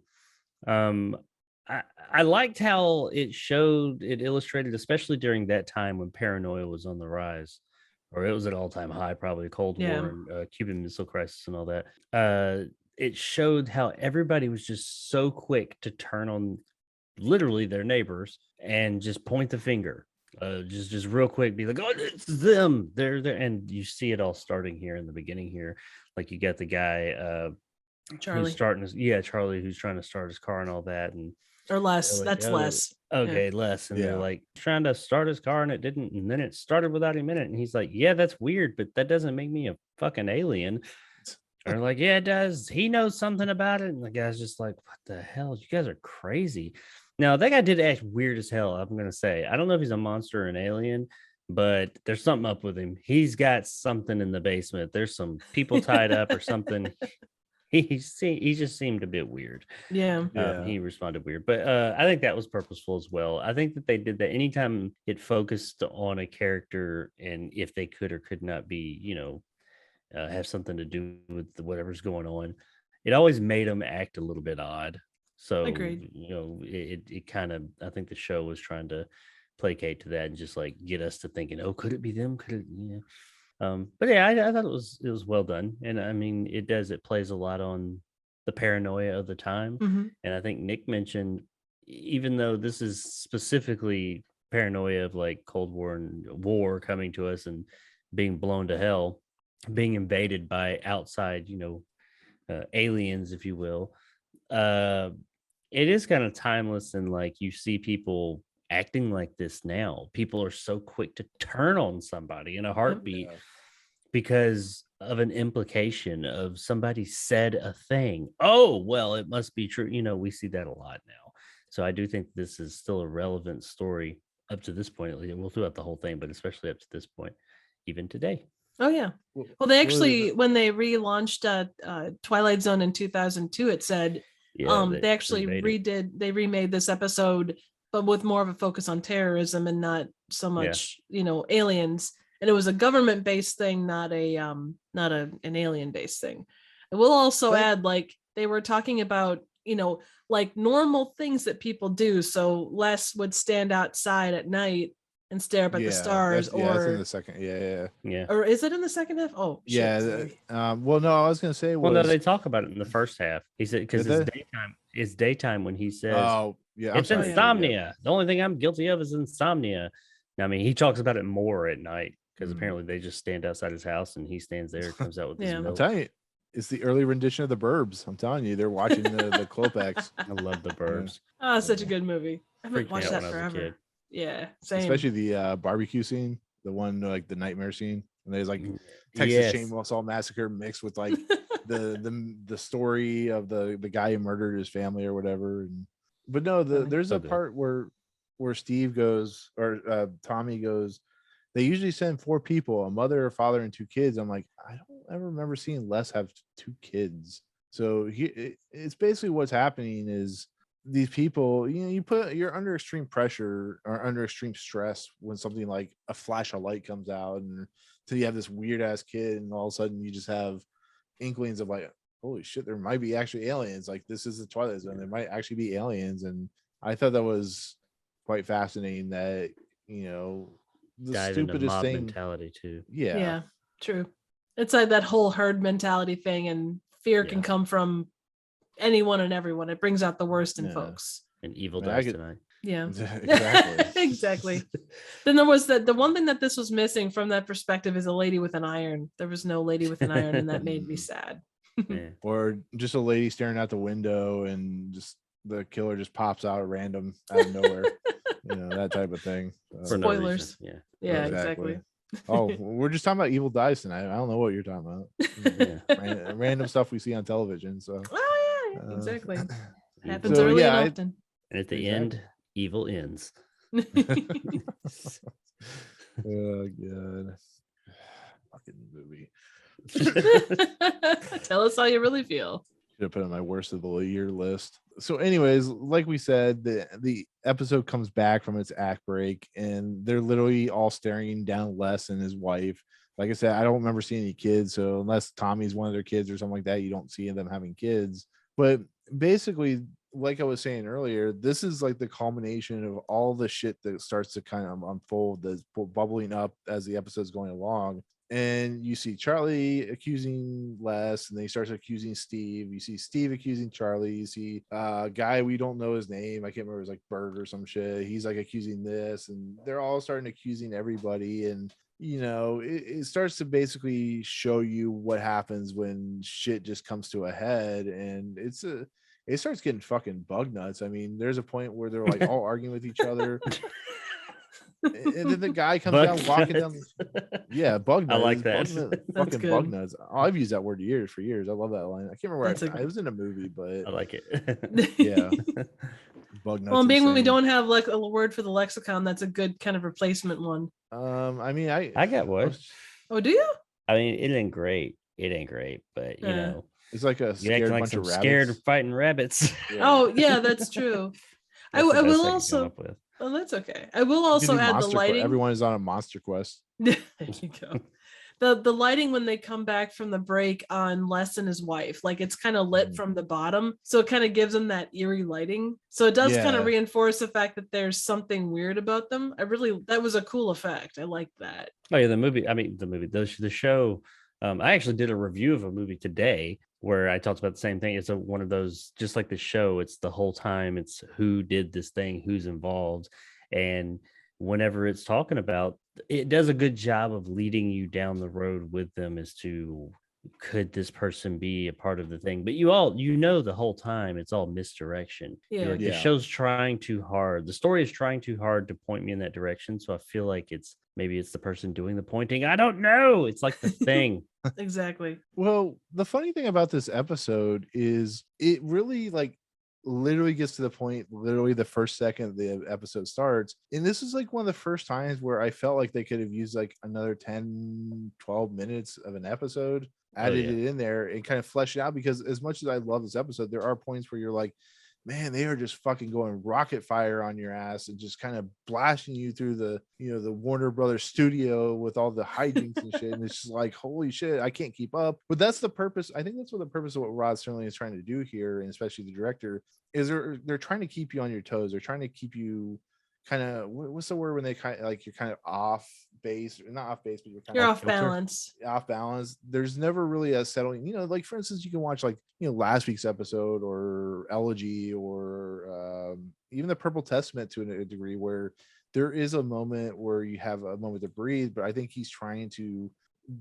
I liked how it illustrated, especially during that time when paranoia was on the rise, or it was at all-time high, probably Cold War and Cuban Missile Crisis and all that. It showed how everybody was just so quick to turn on literally their neighbors and just point the finger. Just real quick, be like, oh, it's them. They're there, and you see it all starting here in the beginning here. Like you got the guy, Charlie. Charlie, who's trying to start his car and all that, and or Les. like, That's Les. Okay, Les, and they're Yeah. like trying to start his car and it didn't, and then it started without him in it, and he's like, yeah, that's weird, but that doesn't make me a fucking alien. And they're like, yeah, it does. He knows something about it, and the guy's just like, what the hell? You guys are crazy. Now that guy did act weird as hell. I'm gonna say, I don't know if he's a monster or an alien, but there's something up with him. He's got something in the basement. There's some people tied up or something. He just seemed a bit weird. Yeah. He responded weird, but I think that was purposeful as well. I think that they did that anytime it focused on a character, and if they could or could not be, have something to do with whatever's going on, it always made them act a little bit odd. So Agreed. It kind of, I think the show was trying to placate to that and just like get us to thinking, oh, could it be them? Could it? Yeah. But yeah, I thought it was well done, and I mean, it plays a lot on the paranoia of the time. Mm-hmm. And I think Nick mentioned, even though this is specifically paranoia of like Cold War and war coming to us and being blown to hell, being invaded by outside, aliens, if you will, it is kind of timeless, and like you see people acting like this now. People are so quick to turn on somebody in a heartbeat because of an implication of somebody said a thing. Oh, well, it must be true. We see that a lot now. So I do think this is still a relevant story up to this point, at least. We'll throughout the whole thing, but especially up to this point, even today. Oh yeah. Well, they actually, when they relaunched Twilight Zone in 2002, it said they actually remade this episode, but with more of a focus on terrorism and not so much, aliens. And it was a government-based thing, not an alien-based thing. And we'll also add, like, they were talking about, like normal things that people do. So Les would stand outside at night and stare up at the stars. That's in the second. Yeah. Or is it in the second half? Oh, shit, yeah. Well, no, I was gonna say. Well, no, they talk about it in the first half. He said because it's daytime. It's daytime when he says, "Oh, yeah, it's insomnia." The only thing I'm guilty of is insomnia. I mean, he talks about it more at night because apparently they just stand outside his house and he stands there, comes out with his milk. I'm telling you, it's the early rendition of The Burbs. I'm telling you, they're watching the Klopex. I love The Burbs. Oh, such a good movie. I haven't watched that forever. Yeah, same. Especially the barbecue scene, the one like the nightmare scene, and there's like Texas Chainsaw Massacre mixed with like the story of the guy who murdered his family or whatever. But no, there's a part where Steve goes, or Tommy goes, they usually send 4 people, a mother, a father, and 2 kids. I'm like, I don't ever remember seeing Les have 2 kids. So it's basically what's happening is these people, you're under extreme pressure or under extreme stress when something like a flash of light comes out, and so you have this weird ass kid, and all of a sudden you just have inklings of like, holy shit, there might be actually aliens. Like, this is the Twilight Zone. There might actually be aliens. And I thought that was quite fascinating that, the dive stupidest into mob thing mentality too. Yeah, true. It's like that whole herd mentality thing, and fear can come from anyone and everyone. It brings out the worst in folks. And evil dies tonight. Yeah, exactly. Exactly. Then there was the one thing that this was missing from that perspective is a lady with an iron. There was no lady with an iron, and that made me sad. Or just a lady staring out the window, and just the killer just pops out at random out of nowhere. That type of thing. Spoilers. No yeah, exactly. Oh, we're just talking about evil dies tonight. I don't know what you're talking about. Random stuff we see on television. So exactly. Happens early and often. And at the end, evil ends. Oh god. Fucking movie. Tell us how you really feel. Should have put it on my worst of the year list. So anyways, like we said, the episode comes back from its act break, and they're literally all staring down Les and his wife. Like I said, I don't remember seeing any kids, so unless Tommy's one of their kids or something like that, you don't see them having kids. But basically, like I was saying earlier, this is like the culmination of all the shit that starts to kind of unfold, that's bubbling up as the episode's going along. And you see Charlie accusing Les, and then he starts accusing Steve. You see Steve accusing Charlie. You see a guy, we don't know his name, I can't remember, it's like Burt or some shit. He's like accusing this, and they're all starting accusing everybody. And you know, it starts to basically show you what happens when shit just comes to a head, and it starts getting fucking bug nuts. I mean, there's a point where they're like all arguing with each other. And then the guy comes Bug down walking nuts. down. Yeah, bug nuts. I like that. Fucking good. bug nuts. Oh, I've used that word for years. I love that line. I can't remember That's where I was in a movie, but I like it. yeah. Bug nuts. Well, being when we insane. don't have like a word for the lexicon, that's a good kind of replacement one. I mean, I got one. Oh, do you? I mean, it ain't great, but you know, it's like a you scared acting like bunch some of rabbits. scared of fighting rabbits. Yeah. Oh, yeah, that's true. I That's the will best I can come also. up with. Oh, that's okay. I will You can also do add the Monster Quest. lighting. Everyone is on a monster quest. There you go. The lighting when they come back from the break on Les and his wife, like it's kind of lit from the bottom, so it kind of gives them that eerie lighting. So it does kind Yeah. of reinforce the fact that there's something weird about them. That was a cool effect. I like that. Oh yeah, the show. I actually did a review of a movie today where I talked about the same thing. It's one of those, just like the show. It's the whole time. It's who did this thing, who's involved, and whenever it's talking about, it does a good job of leading you down the road with them as to could this person be a part of the thing. But you know the whole time it's all misdirection. You're Yeah. like, Yeah. the show's trying too hard. The story is trying too hard to point me in that direction. So I feel like maybe it's the person doing the pointing. I don't know. It's like the thing. Exactly. Well, the funny thing about this episode is it really like literally gets to the point, literally the first second the episode starts. And this is like one of the first times where I felt like they could have used like another 10-12 minutes of an episode, added it in there and kind of fleshed it out, because as much as I love this episode, there are points where you're like, man, they are just fucking going rocket fire on your ass and just kind of blasting you through the Warner Brothers studio with all the hijinks and shit. And it's just like, holy shit, I can't keep up. But that's the purpose. I think that's what the purpose of what Rod Serling is trying to do here, and especially the director, is they're trying to keep you on your toes. They're trying to keep you kind of, what's the word when they kind of like, you're kind of off base, or not off base, but You're of off balance. off balance. There's never really a settling, like for instance, you can watch like last week's episode or Elegy or even the Purple Testament to a degree, where there is a moment where you have a moment to breathe, but I think he's trying to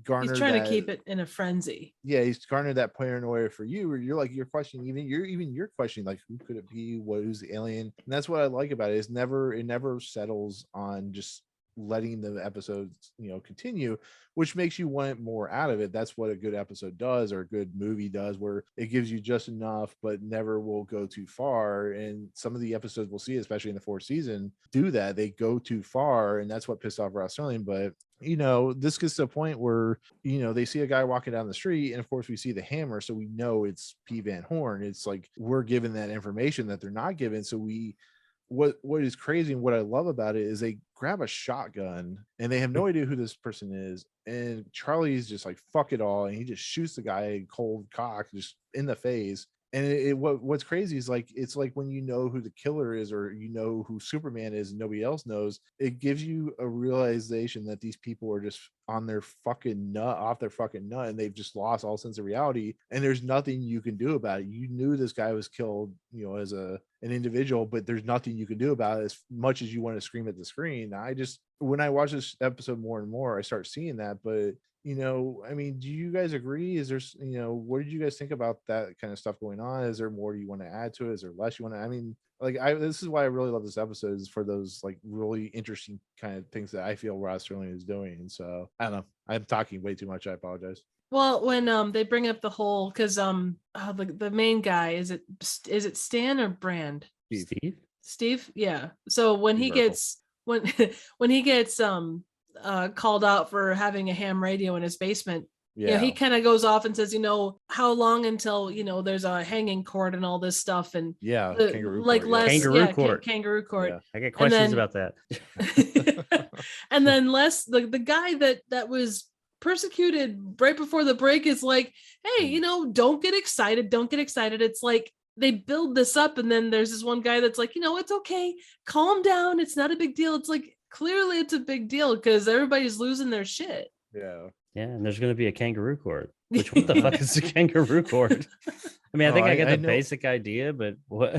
garner, He's trying to keep it in a frenzy. Yeah, he's garnered that paranoia for you, where you're questioning, you're questioning like, who could it be, who's the alien. And that's what I like about it, is it never settles on just letting the episodes continue, which makes you want more out of it. That's what a good episode does, or a good movie does, where it gives you just enough but never will go too far. And some of the episodes we'll see, especially in the fourth season, do that. They go too far, and that's what pissed off Rod Serling. But this gets to a point where they see a guy walking down the street, and of course we see the hammer, so we know it's P. Van Horn. It's like we're given that information that they're not given. So what is crazy and what I love about it is they grab a shotgun and they have no idea who this person is, and Charlie's just like, fuck it all, and he just shoots the guy cold cock just in the face. And what's crazy is like, it's like when you know who the killer is, or who Superman is and nobody else knows, it gives you a realization that these people are just on their fucking nut, off their fucking nut, and they've just lost all sense of reality, and there's nothing you can do about it. You knew this guy was killed, as an individual, but there's nothing you can do about it, as much as you want to scream at the screen. When I watch this episode more and more, I start seeing that. But I mean, do you guys agree? Is there, what did you guys think about that kind of stuff going on? Is there more you want to add to it? Is there less you want to? I mean, this is why I really love this episode, is for those like really interesting kind of things that I feel Rod Serling is doing. And so I don't know, I'm talking way too much. I apologize. Well, when they bring up the whole, because the main guy, is it Stan or Brand? Steve, yeah. So when he gets when he gets called out for having a ham radio in his basement, he kind of goes off and says, how long until there's a hanging cord and all this stuff, and kangaroo court. Kangaroo court. Yeah. I get questions about that. And then Les, the guy that was persecuted right before the break, is like, hey, don't get excited. It's like, they build this up, and then there's this one guy that's like, it's okay, calm down, it's not a big deal. It's like, clearly it's a big deal because everybody's losing their shit. Yeah. Yeah, and there's going to be a kangaroo court. Which, what the fuck is a kangaroo court? I mean, I think I get the basic idea, but what?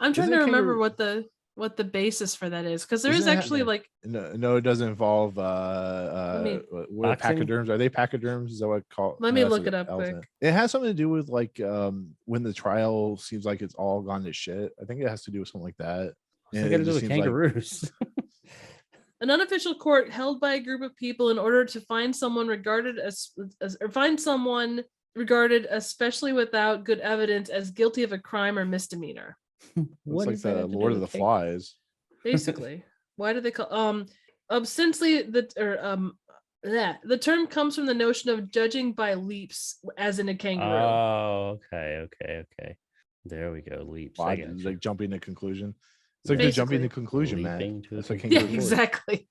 I'm trying to remember what the basis for that is, because there is actually like no, it doesn't involve what pachyderms. Are they pachyderms? Is that what called? Let me look it up quick. It has something to do with like when the trial seems like it's all gone to shit. I think it has to do with something like that. What's it got to do with kangaroos? An unofficial court held by a group of people in order to find someone regarded especially without good evidence as guilty of a crime or misdemeanor. What is like the Lord of the Flies. Basically. Why do they call ostensibly the term comes from the notion of judging by leaps, as in a kangaroo. Oh, okay. There we go. Leaps. Like jumping to conclusion. It's like they're jumping to conclusion, man. Yeah, exactly.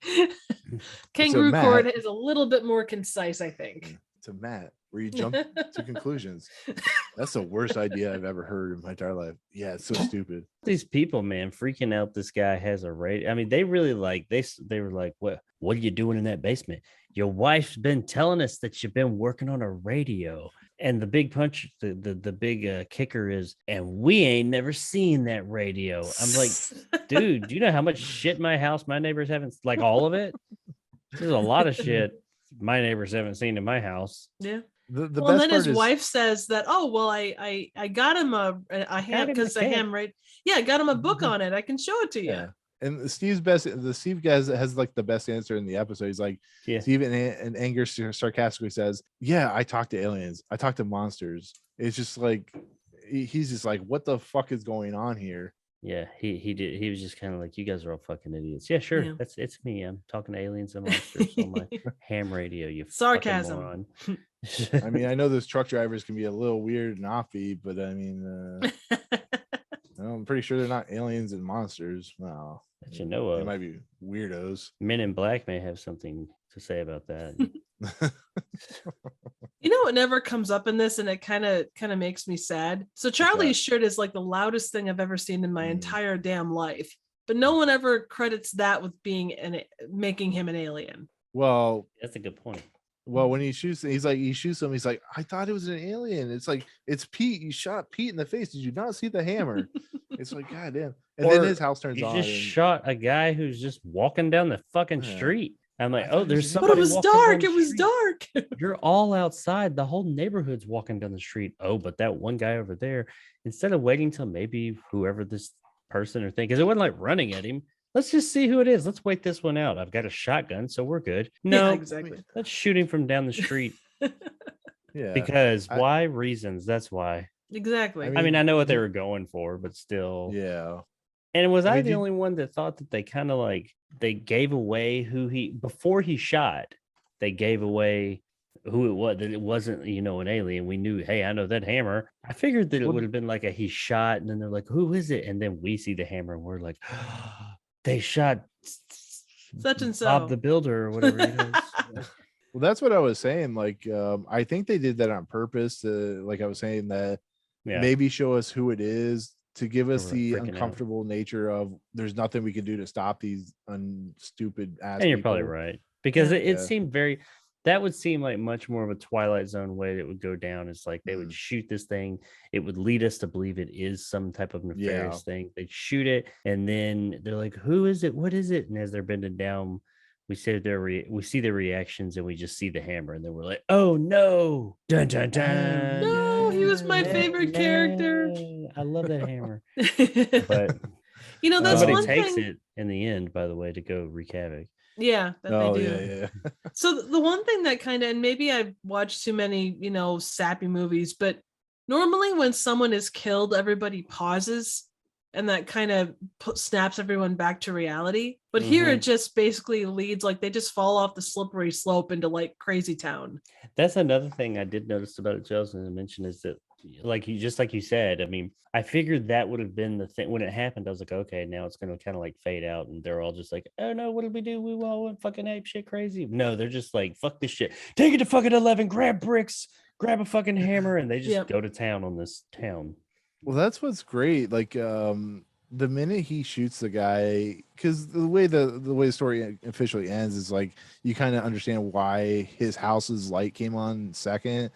Kangaroo court is a little bit more concise, I think. It's a mat where you jump to conclusions. That's the worst idea I've ever heard in my entire life. Yeah, it's so stupid. These people, man, freaking out. This guy has a radio. I mean, they really like they were like, what are you doing in that basement? Your wife's been telling us that you've been working on a radio. And the big punch, the big kicker is, and we ain't never seen that radio. I'm like, dude, do you know how much shit my neighbors haven't, like all of it? There's a lot of shit my neighbors haven't seen in my house. Yeah. The well, best then his part is, wife says that, oh, well, I got him a ham, because a ham, right? Yeah, I got him a book on it. I can show it to you. Yeah. And Steve guy has like the best answer in the episode. He's like, Steve in anger sarcastically says, yeah, I talk to aliens. I talk to monsters. It's just like, he's just like, what the fuck is going on here? Yeah, he did. He was just kind of like, you guys are all fucking idiots. Yeah, sure. Yeah. It's me. I'm talking to aliens and monsters on my ham radio. You sarcasm. I mean, I know those truck drivers can be a little weird and offbeat, but I mean, I'm pretty sure they're not aliens and monsters. Well, that you know of. They might be weirdos. Men in Black may have something to say about that. You know what never comes up in this, and it kind of makes me sad. So Charlie's shirt is like the loudest thing I've ever seen in my entire damn life, but no one ever credits that with making him an alien. Well, that's a good point. Well, when he shoots him, he's like, I thought it was an alien. It's like, it's Pete. You shot Pete in the face. Did you not see the hammer? It's like, God damn. And then his house turns on. You just shot a guy who's just walking down the fucking street. I'm like, oh, there's somebody. But it was dark. It was dark. You're all outside. The whole neighborhood's walking down the street. Oh, but that one guy over there, instead of waiting till maybe whoever this person or thing, because it wasn't like running at him. Let's just see who it is. Let's wait this one out. I've got a shotgun, so we're good. No, exactly. Let's shoot him from down the street. Yeah. Because why? Reasons. That's why. Exactly. I mean, I know what they were going for, but still. Yeah. And was I the only one that thought that they kind of like, they gave away before he shot, they gave away who it was, that it wasn't, an alien. We knew, hey, I know that hammer. I figured that it would have been like he shot, and then they're like, who is it? And then we see the hammer and we're like, they shot such and so Bob the Builder or whatever it is. Well, that's what I was saying. Like, I think they did that on purpose to, like I was saying, that maybe show us who it is, to give us the uncomfortable nature of there's nothing we can do to stop these stupid ass. And you're probably right, because it seemed that would seem like much more of a Twilight Zone way that would go down. It's like they would shoot this thing. It would lead us to believe it is some type of nefarious thing. They'd shoot it, and then they're like, who is it? What is it? And as they're bending down, we see their reactions, and we just see the hammer, and then we're like, oh no, dun dun dun. No, he was my favorite character. I love that hammer. But that's somebody one takes thing. it in the end, by the way, to go wreak havoc. Yeah, they do. Yeah. So the one thing that kind of, and maybe I've watched too many, sappy movies, but normally when someone is killed, everybody pauses, and that kind of snaps everyone back to reality. But here it just basically leads, like they just fall off the slippery slope into like crazy town. That's another thing I did notice about it, Chelsea, to mention, is that like you said, I mean, I figured that would have been the thing when it happened. I was like, okay, now it's going to kind of like fade out, and they're all just like, oh no, what did we do? We all went fucking ape shit crazy. No, they're just like, fuck this shit. Take it to fucking 11, grab bricks, grab a fucking hammer, and they just go to town on this town. Well, that's what's great. Like, the minute he shoots the guy, because the way the story officially ends is like you kind of understand why his house's light came on second,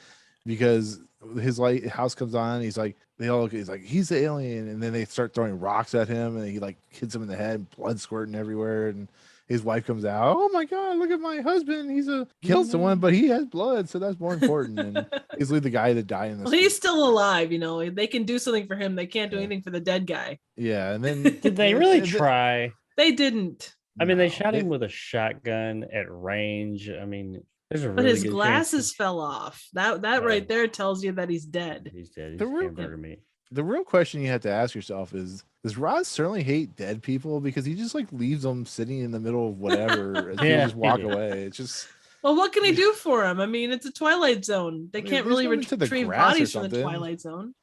because his house comes on. He's like, they all look. He's like, he's the alien, and then they start throwing rocks at him, and he like hits him in the head, blood squirting everywhere, and his wife comes out. Oh my god, look at my husband. He's killed someone, but he has blood, so that's more important. And he's the guy that died in this. Well, he's still alive, you know. They can do something for him. They can't do anything for the dead guy. Yeah, and then Did they really try? They didn't. I mean, they shot him with a shotgun at range. I mean, there's a But really his good glasses chance fell off. That right there tells you that he's dead. he's dead. He's The real- hamburger meat. The real question you have to ask yourself is, does Rod Serling hate dead people? Because he just like leaves them sitting in the middle of whatever and they just walk away. It's just, Well, what can he do for him? I mean, it's a Twilight Zone. They I mean, can't at least really go into the retrieve grass or bodies from the something. Twilight Zone.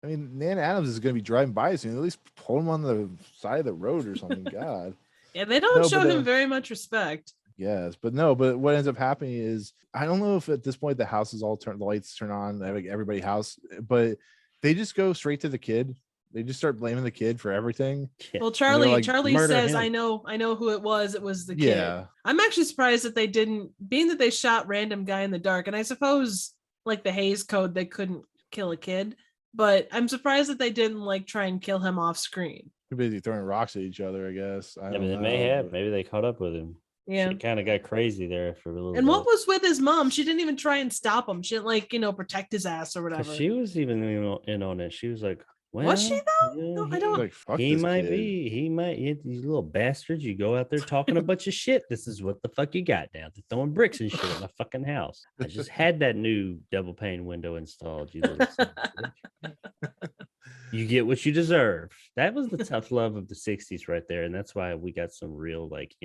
I mean, Nan Adams is going to be driving by soon. At least pull him on the side of the road or something. God. Yeah, they don't No, show but, him very much respect. Yes, but what ends up happening is, I don't know if at this point the houses all the lights turn on, like everybody's house, but they just go straight to the kid. They just start blaming the kid for everything. Well, Charlie like, says, him. I know who it was. It was the kid. Yeah. I'm actually surprised that they didn't, being that they shot random guy in the dark, and I suppose like the Hays Code, they couldn't kill a kid, but I'm surprised that they didn't like try and kill him off screen. Too busy throwing rocks at each other, I guess. I I don't mean, they know, may have. but- Maybe they caught up with him. Yeah. She kind of got crazy there for a little And bit. what was with his mom? She didn't even try and stop him. She didn't like, protect his ass or 'Cause whatever. she was even in on it. She was like, well, Was she though? yeah, No, I he- don't. Like, fuck He this might kid. be. He might. These little bastards. You go out there talking a bunch of shit. This is what the fuck you got now. They're throwing bricks and shit at my fucking house. I just had that new double pane window installed. You little son of a bitch. You get what you deserve. That was the tough love of the 60s right there. And that's why we got some real, like,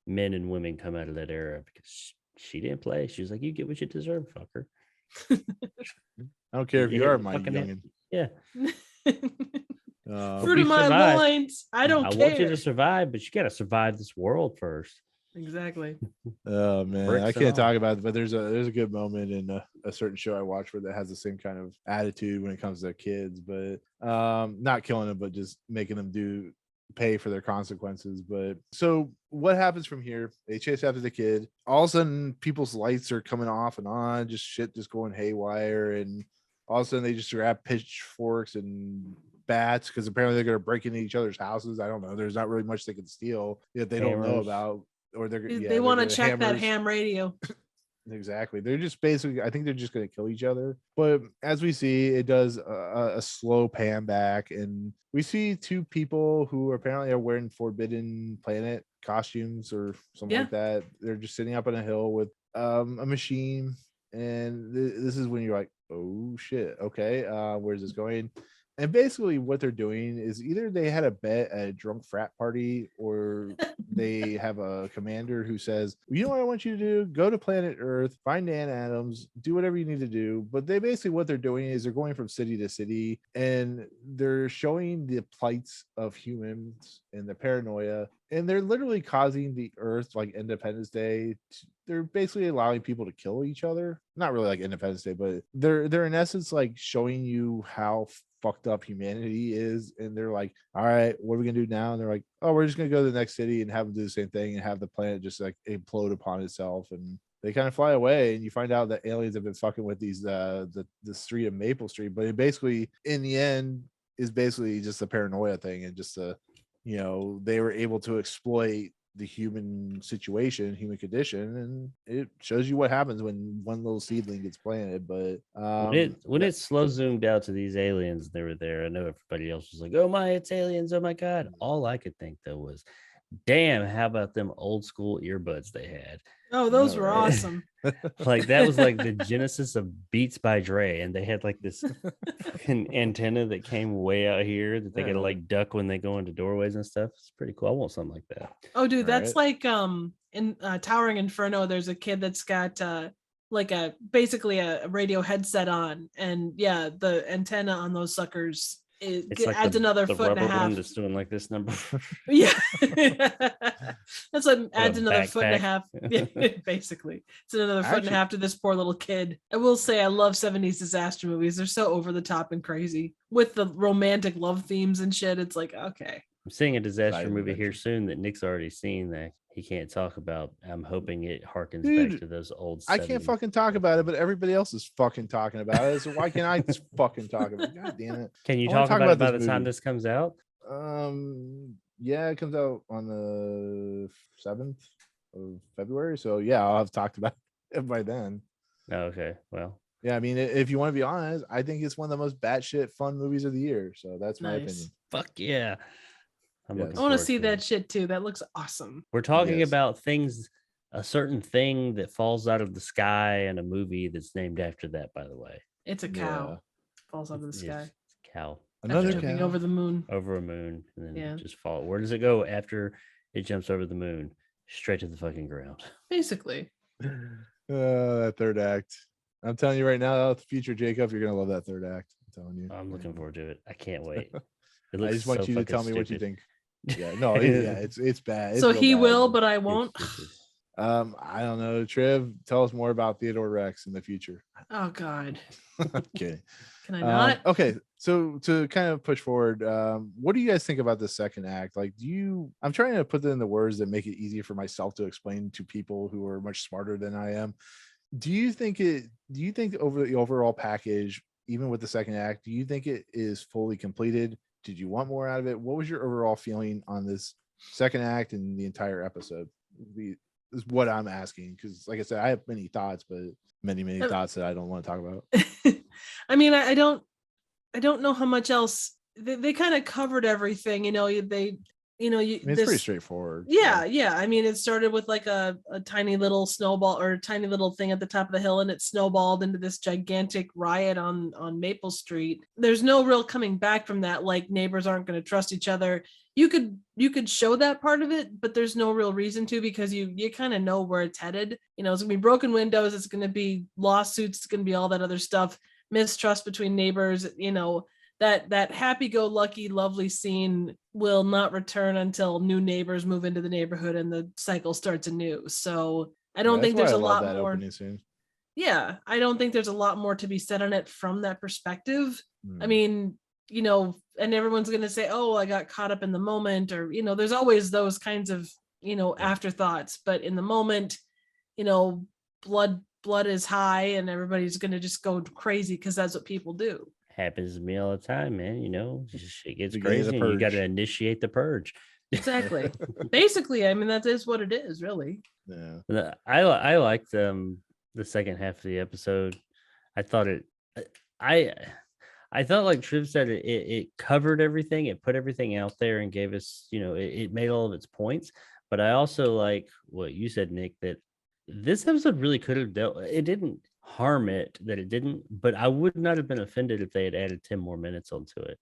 men and women come out of that era, because she didn't play. She was like, you get what you deserve, fucker. I don't care if you hit are the my fucking head. youngin. Yeah. Fruit you of my survive. loins. I don't I care. want you to survive, but you got to survive this world first. Exactly. Oh man, Bricks I and can't all. talk about it, but there's a good moment in a certain show I watch where that has the same kind of attitude when it comes to kids, but not killing them, but just making them pay for their consequences. But so what happens from here? They chase after the kid. All of a sudden, people's lights are coming off and on, just shit just going haywire, and all of a sudden they just grab pitchforks and bats because apparently they're going to break into each other's houses. I don't know. There's not really much they can steal that they don't know Hammers. about. Or They want to check that ham radio. Exactly. They're just basically, I think they're just going to kill each other. But as we see, it does a slow pan back, and we see two people who apparently are wearing Forbidden Planet costumes or something like that. They're just sitting up on a hill with a machine, and this is when you're like, oh shit, okay, where's this going? And basically what they're doing is either they had a bet at a drunk frat party, or they have a commander who says, you know what I want you to do? Go to planet Earth, find Nan Adams, do whatever you need to do. But they basically, what they're doing is they're going from city to city, and they're showing the plights of humans and the paranoia. And they're literally causing the Earth, like Independence Day, they're basically allowing people to kill each other. Not really like Independence Day, but they're in essence like showing you how fucked up humanity is. And they're like, all right, what are we gonna do now? And they're like, oh, we're just gonna go to the next city and have them do the same thing and have the planet just like implode upon itself. And they kind of fly away, and you find out that aliens have been fucking with these the street of Maple Street. But it basically, in the end, is basically just a paranoia thing, and just they were able to exploit the human situation, human condition, and it shows you what happens when one little seedling gets planted. But when it slow zoomed out to these aliens, they were there. I know everybody else was like, "Oh my, it's aliens! Oh my god!" All I could think though was, "Damn, how about them old school earbuds they had?" Oh, those were awesome. Like that was like the genesis of Beats by Dre, and they had like this fucking antenna that came way out here that they gotta like duck when they go into doorways and stuff. It's pretty cool. I want something like that. Oh, dude, that's like in Towering Inferno. There's a kid that's got basically a radio headset on, and yeah, the antenna on those suckers It's like adds another the foot and a rubber one half. that's doing like this number. Yeah. That's what adds another foot and a backpack. half. Yeah, basically. It's another foot and a Actually- half to this poor little kid. I will say I love 70s disaster movies. They're so over the top and crazy with the romantic love themes and shit. It's like, okay. I'm seeing a disaster Exciting movie here adventure. soon that Nick's already seen that he can't talk about. I'm hoping it harkens Dude, back to those old. I can't 70s. fucking talk about it, but everybody else is fucking talking about it. So why can't I just fucking talk about it? God damn it. Can you I wanna talk about it by this the time movie. this comes out? Yeah, it comes out on the 7th of February. So yeah, I'll have talked about it by then. Oh, okay. Well, Yeah, I mean, if you want to be honest, I think it's one of the most batshit fun movies of the year. So that's my Nice. opinion. fuck yeah. I'm Yes. looking I want to forward see to that it. shit too. That looks awesome. We're talking Yes. about things, a certain thing that falls out of the sky in a movie that's named after that, by the way. It's a cow. Falls out of the It's sky. cow Another After jumping cow. over the moon. over a moon and then Yeah. just fall. Where does it go after it jumps over the moon? Straight to the fucking ground. Basically. That third act. I'm telling you right now, the future Jacob, you're gonna love that third act. I'm telling you. I'm looking forward to it. I can't wait. It I looks just want so you to fucking tell me what you stupid. think. Yeah, no, yeah, it's bad. It's So real he bad. will, but I It's won't. stupid. I don't know. Trev, tell us more about Theodore Rex in the future. Oh God. Okay. Can I not? Okay, so to kind of push forward, what do you guys think about the second act? Like, I'm trying to put it in the words that make it easier for myself to explain to people who are much smarter than I am. Do you think over the overall package, even with the second act, do you think it is fully completed? Did you want more out of it? What was your overall feeling on this second act and the entire episode? Is what I'm asking, because like I said, I have many thoughts, but many thoughts that I don't want to talk about. I mean, I don't know how much else they kind of covered everything. You know, It's pretty straightforward. Yeah, yeah. I mean, it started with like a tiny little snowball or a tiny little thing at the top of the hill, and it snowballed into this gigantic riot on Maple Street. There's no real coming back from that. Like, neighbors aren't going to trust each other. You could show that part of it, but there's no real reason to, because you kind of know where it's headed. You know, it's gonna be broken windows, it's gonna be lawsuits, it's gonna be all that other stuff, mistrust between neighbors. You know, that happy-go-lucky, lovely scene will not return until new neighbors move into the neighborhood and the cycle starts anew. So I don't think there's a lot more. Yeah, I don't think there's a lot more to be said on it from that perspective. I mean, you know, and everyone's going to say, oh, I got caught up in the moment, or, you know, there's always those kinds of, you know, afterthoughts, but in the moment, you know, blood is high and everybody's going to just go crazy because that's what people do. Happens to me all the time, man. You know, shit gets Beginning of the crazy and you got to purge. initiate the purge. Exactly. Basically, I mean, that is what it is, really. Yeah. But I liked the second half of the episode. I thought I thought, like Triv said, it covered everything. It put everything out there and gave us, you know, it made all of its points. But I also like what you said, Nick, that this episode really could have it didn't harm it that it didn't, but I would not have been offended if they had added 10 more minutes onto it,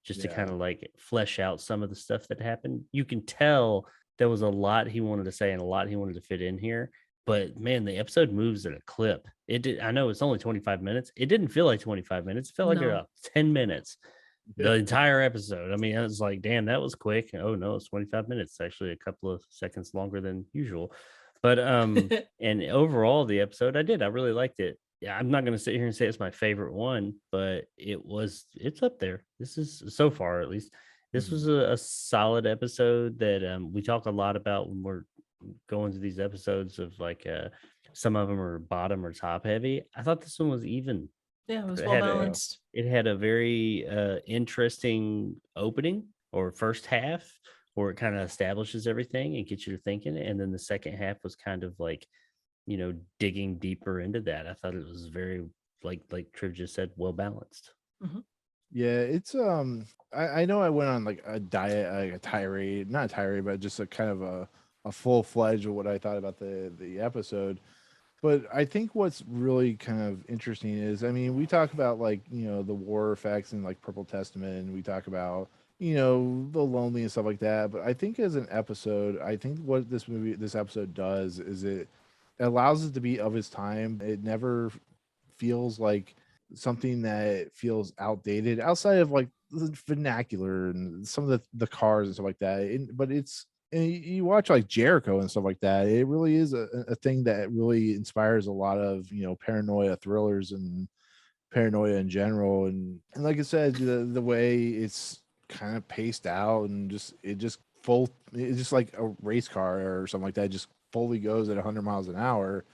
just to kind of like flesh out some of the stuff that happened. You can tell there was a lot he wanted to say and a lot he wanted to fit in here. But man, the episode moves at a clip. It did. I know it's only 25 minutes. It didn't feel like 25 minutes. It felt like about 10 minutes. The entire episode. I mean, I was like, damn, that was quick. Oh no, it's 25 minutes. It's actually a couple of seconds longer than usual. But and overall, the episode, I really liked it. Yeah, I'm not gonna sit here and say it's my favorite one, but it's up there. This is, so far at least, this was a solid episode that we talk a lot about when we're going to these episodes of like some of them are bottom or top heavy. I thought this one was even. Yeah, it was It well had balanced. It had a very interesting opening or first half where it kind of establishes everything and gets you to thinking, and then the second half was kind of like, you know, digging deeper into that. I thought it was very, like Triv just said, well balanced. Yeah, it's I know I went on like a tirade, not a tirade, but just a kind of a full-fledged of what I thought about the episode. But I think what's really kind of interesting is, I mean, we talk about like, you know, the war effects and like Purple Testament, and we talk about, you know, the lonely and stuff like that. But I think as an episode, I think what this episode does is it allows it to be of its time. It never feels like something that feels outdated outside of like the vernacular and some of the cars and stuff like that. But it's, and you watch like Jericho and stuff like that, it really is a thing that really inspires a lot of, paranoia thrillers and paranoia in general. And like I said, the way it's kind of paced out and it's just like a race car or something like that, it just fully goes at 100 miles an hour.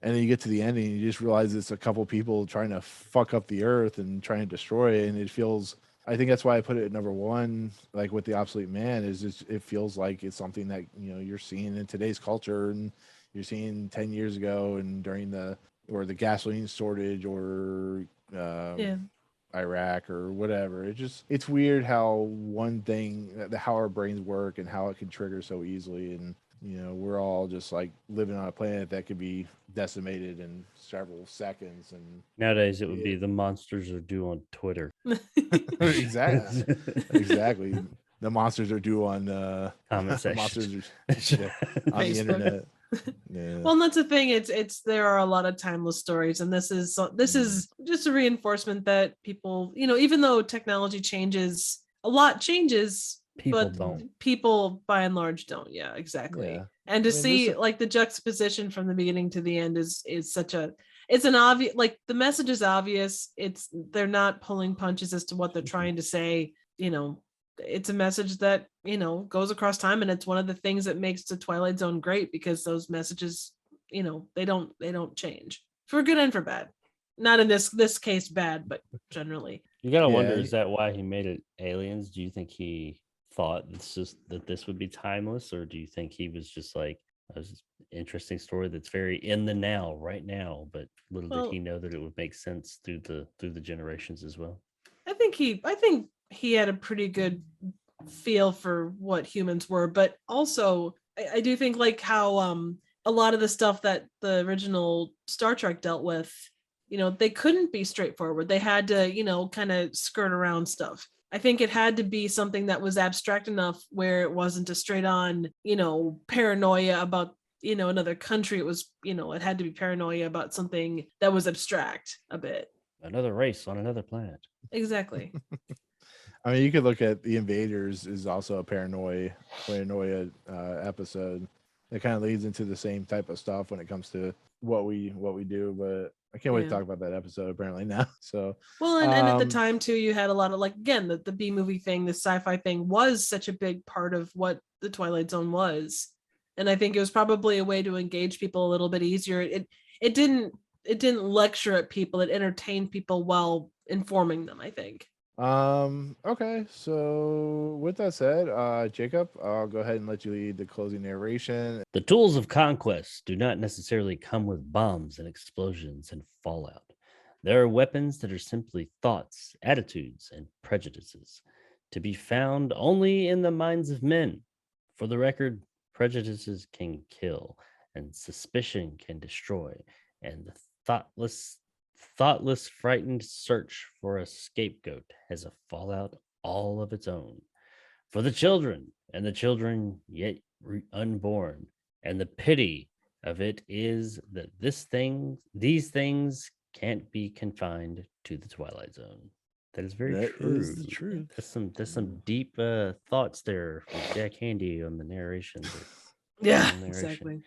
And then you get to the ending, and you just realize it's a couple people trying to fuck up the earth and trying to destroy it. And it feels, I think that's why I put it at number one, like with the Obsolete Man, is just, it feels like it's something that, you're seeing in today's culture, and you're seeing 10 years ago and during the gasoline shortage or Iraq or whatever. It's weird how one thing, how our brains work and how it can trigger so easily. And we're all just like living on a planet that could be decimated in several seconds. And nowadays it would be the monsters are due on Twitter. Exactly. The monsters are due on comment section. Monsters are, on the internet. Yeah. Well, and that's the thing. It's there are a lot of timeless stories, and this is just a reinforcement that people, even though technology changes, a lot changes. People by and large don't. Yeah, exactly. Yeah. And to see like the juxtaposition from the beginning to the end is such a, it's an obvious, like the message is obvious. They're not pulling punches as to what they're trying to say. It's a message that, goes across time. And it's one of the things that makes the Twilight Zone great, because those messages, they don't change for good and for bad. Not in this case bad, but generally. You gotta wonder, is that why he made it aliens? Do you think he thought that this would be timeless, or do you think he was just like, this is an interesting story that's very in the now, right now, but little did he know that it would make sense through the generations as well? I think he had a pretty good feel for what humans were, but also I do think like how a lot of the stuff that the original Star Trek dealt with, they couldn't be straightforward. They had to, kind of skirt around stuff. I think it had to be something that was abstract enough where it wasn't a straight on, paranoia about, another country. It was, it had to be paranoia about something that was abstract a bit. Another race on another planet. Exactly. I mean, you could look at The Invaders is also a paranoia episode. It kind of leads into the same type of stuff when it comes to what we do, but I can't wait to talk about that episode apparently now. So well, and at the time too, you had a lot of like, again, the B movie thing, the sci-fi thing was such a big part of what the Twilight Zone was. And I think it was probably a way to engage people a little bit easier. It didn't lecture at people, it entertained people while informing them, I think. Okay, so with that said, Jacob, I'll go ahead and let you lead the closing narration. The tools of conquest do not necessarily come with bombs and explosions and fallout. There are weapons that are simply thoughts, attitudes, and prejudices, to be found only in the minds of men. For the record, prejudices can kill, and suspicion can destroy, and the thoughtless, frightened search for a scapegoat has a fallout all of its own. For the children, and the children yet unborn, and the pity of it is that these things can't be confined to the Twilight Zone. That is very true. That is the truth. There's some deep thoughts there with Jack Handy on the narration. Exactly.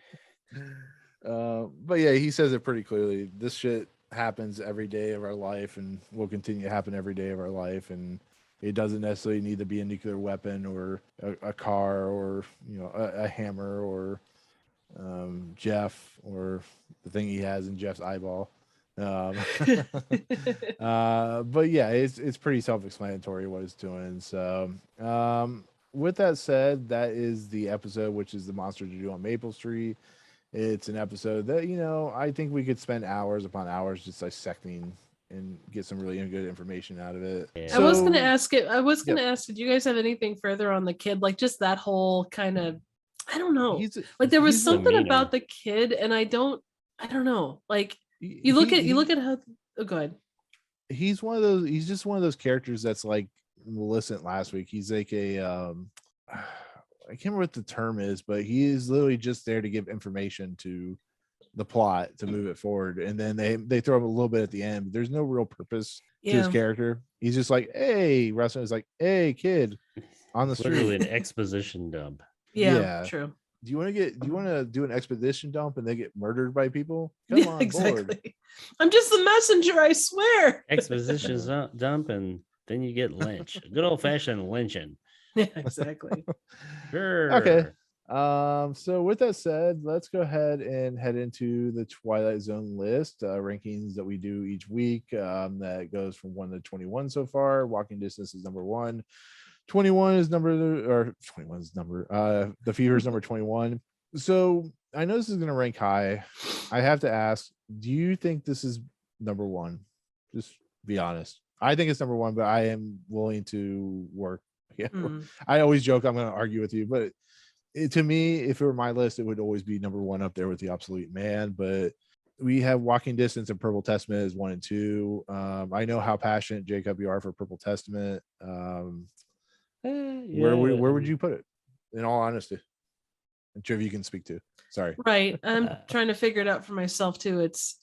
But yeah, he says it pretty clearly. This shit happens every day of our life and will continue to happen every day of our life, and it doesn't necessarily need to be a nuclear weapon or a car or a hammer or Jeff or the thing he has in Jeff's eyeball. But yeah, it's pretty self-explanatory what it's doing. So with that said, that is the episode, which is The Monsters Are Due on Maple Street. It's an episode that, I think we could spend hours upon hours just dissecting and get some really good information out of it. Yeah. So, I was going to ask, did you guys have anything further on the kid? Like just that whole kind of, I don't know. There was something about the kid, and I don't know. Like you look at how, go ahead. He's just one of those characters that's like Millicent last week. He's like I can't remember what the term is, but he is literally just there to give information to the plot to move it forward, and then they throw him a little bit at the end, but there's no real purpose to his character. He's just like, hey, Weston is like, hey, kid on the street. Literally an exposition dump. Yeah, true. Do you want to do an expedition dump and they get murdered by people? Come on exactly. board. I'm just the messenger, I swear. Exposition dump, and then you get lynched. Good old fashioned lynching. Yeah, exactly. Sure. Okay. So with that said, let's go ahead and head into the Twilight Zone list rankings that we do each week. That goes from 1 to 21 so far. Walking Distance is number 1. 21 is number. The Fever is number 21. So I know this is going to rank high. I have to ask, do you think this is number 1? Just be honest. I think it's number 1, but I am willing to work. Yeah, I always joke I'm going to argue with you, but to me, if it were my list, it would always be number 1 up there with The Obsolete Man. But we have Walking Distance and Purple Testament as 1 and 2. I know how passionate, Jacob, you are for Purple Testament. Where would you put it, in all honesty? I'm sure you can speak to. Sorry. Right. I'm trying to figure it out for myself too. It's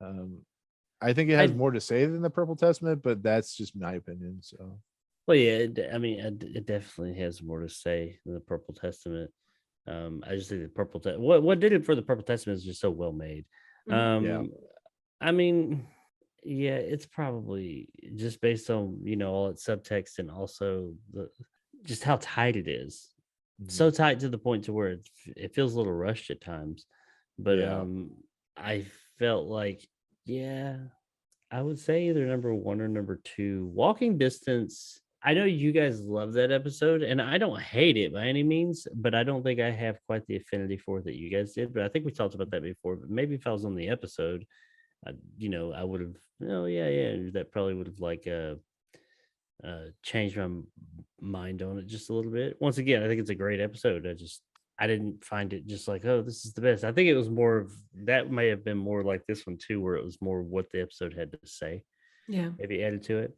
I think it has more to say than the Purple Testament, but that's just my opinion. So well, yeah, it definitely has more to say than the Purple Testament. I just think the Purple what did it for the Purple Testament is just so well made. I mean, yeah, it's probably just based on all its subtext and also just how tight it is. So tight to the point to where it feels a little rushed at times. But I felt like, I would say either number 1 or number 2. Walking Distance, I know you guys love that episode, and I don't hate it by any means, but I don't think I have quite the affinity for it that you guys did. But I think we talked about that before. But maybe if I was on the episode, I would have, that probably would have changed my mind on it just a little bit. Once again, I think it's a great episode. I didn't find it just like, oh, this is the best. I think it was more of that, may have been more like this one too, where it was more what the episode had to say. Yeah. Maybe added to it.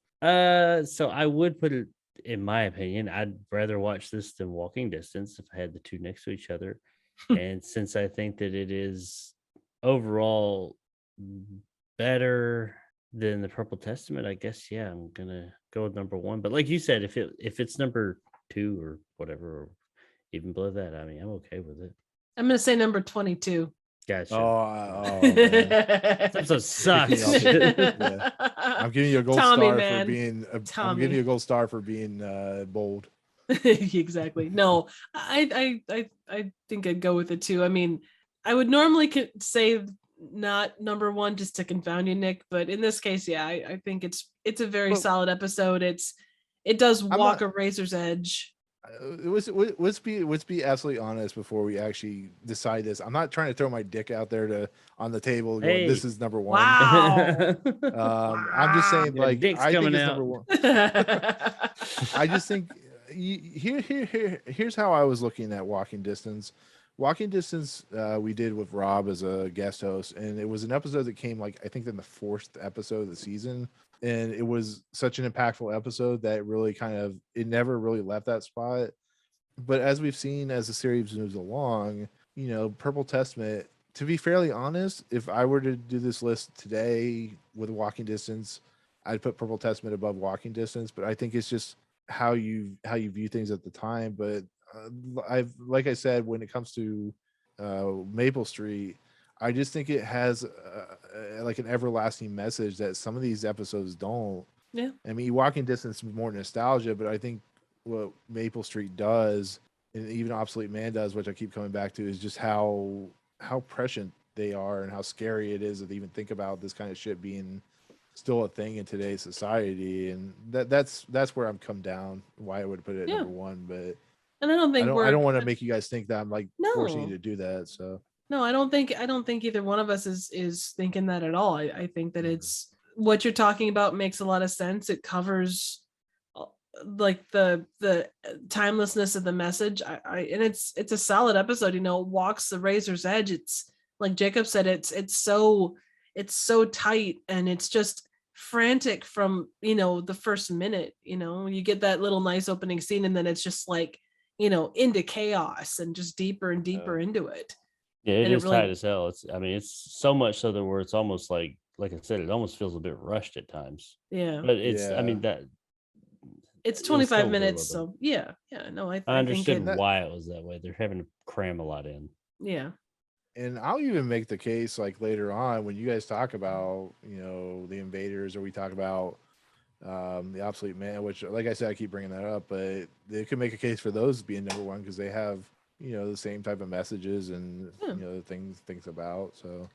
So I would put it, in my opinion, I'd rather watch this than Walking Distance if I had the two next to each other. And since I think that it is overall better than the Purple Testament, I guess, I'm gonna go with number 1. But like you said, if it's number 2 or whatever, or even below that, I mean, I'm okay with it. I'm gonna say number 22. Gotcha. Oh man. This episode sucks. I'm giving you a gold Tommy, star man. for being. Tommy. I'm giving you a gold star for being bold. Exactly. No, I think I'd go with it too. I mean, I would normally say not number 1 just to confound you, Nick, but in this case, I think it's a very solid episode. It does walk a razor's edge. Let's be absolutely honest before we actually decide this. I'm not trying to throw my dick out there on the table. Going, this is number 1. Wow. I'm just saying, Your like, dick's I think coming it's out. number 1. I just think here's how I was looking at Walking Distance. Walking Distance, we did with Rob as a guest host, and it was an episode that came, like, I think in the 4th episode of the season. And it was such an impactful episode that really it never really left that spot. But as we've seen as the series moves along, Purple Testament, to be fairly honest, if I were to do this list today with Walking Distance, I'd put Purple Testament above Walking Distance. But I think it's just how you view things at the time. But like I said, when it comes to Maple Street, I just think it has like an everlasting message that some of these episodes don't. Yeah. I mean, Walking Distance is more nostalgia, but I think what Maple Street does, and even Obsolete Man does, which I keep coming back to, is just how prescient they are and how scary it is to even think about this kind of shit being still a thing in today's society. And that's where I'm come down, why I would put it at number 1. But and I don't want to make you guys think that I'm like forcing you to do that. So no, I don't think either one of us is thinking that at all. I think that it's what you're talking about makes a lot of sense. It covers like the timelessness of the message. And it's a solid episode. It walks the razor's edge. It's like Jacob said. It's so tight, and it's just frantic from the first minute. You get that little nice opening scene, and then it's just like into chaos and just deeper and deeper into it. Yeah, it And is tight as hell. It's so much so that where it's almost like I said, it almost feels a bit rushed at times. Yeah. But it's, Yeah. that It's it 25 still minutes, a little so yeah, no, I I think understood it, why it was that way. They're having to cram a lot in. yeah. And I'll even make the case like later on when you guys talk about, the invaders, or we talk about the obsolete man, which, like I said, I keep bringing that up, but they could make a case for those being number one because they have, the same type of messages and, Yeah. the things about. So,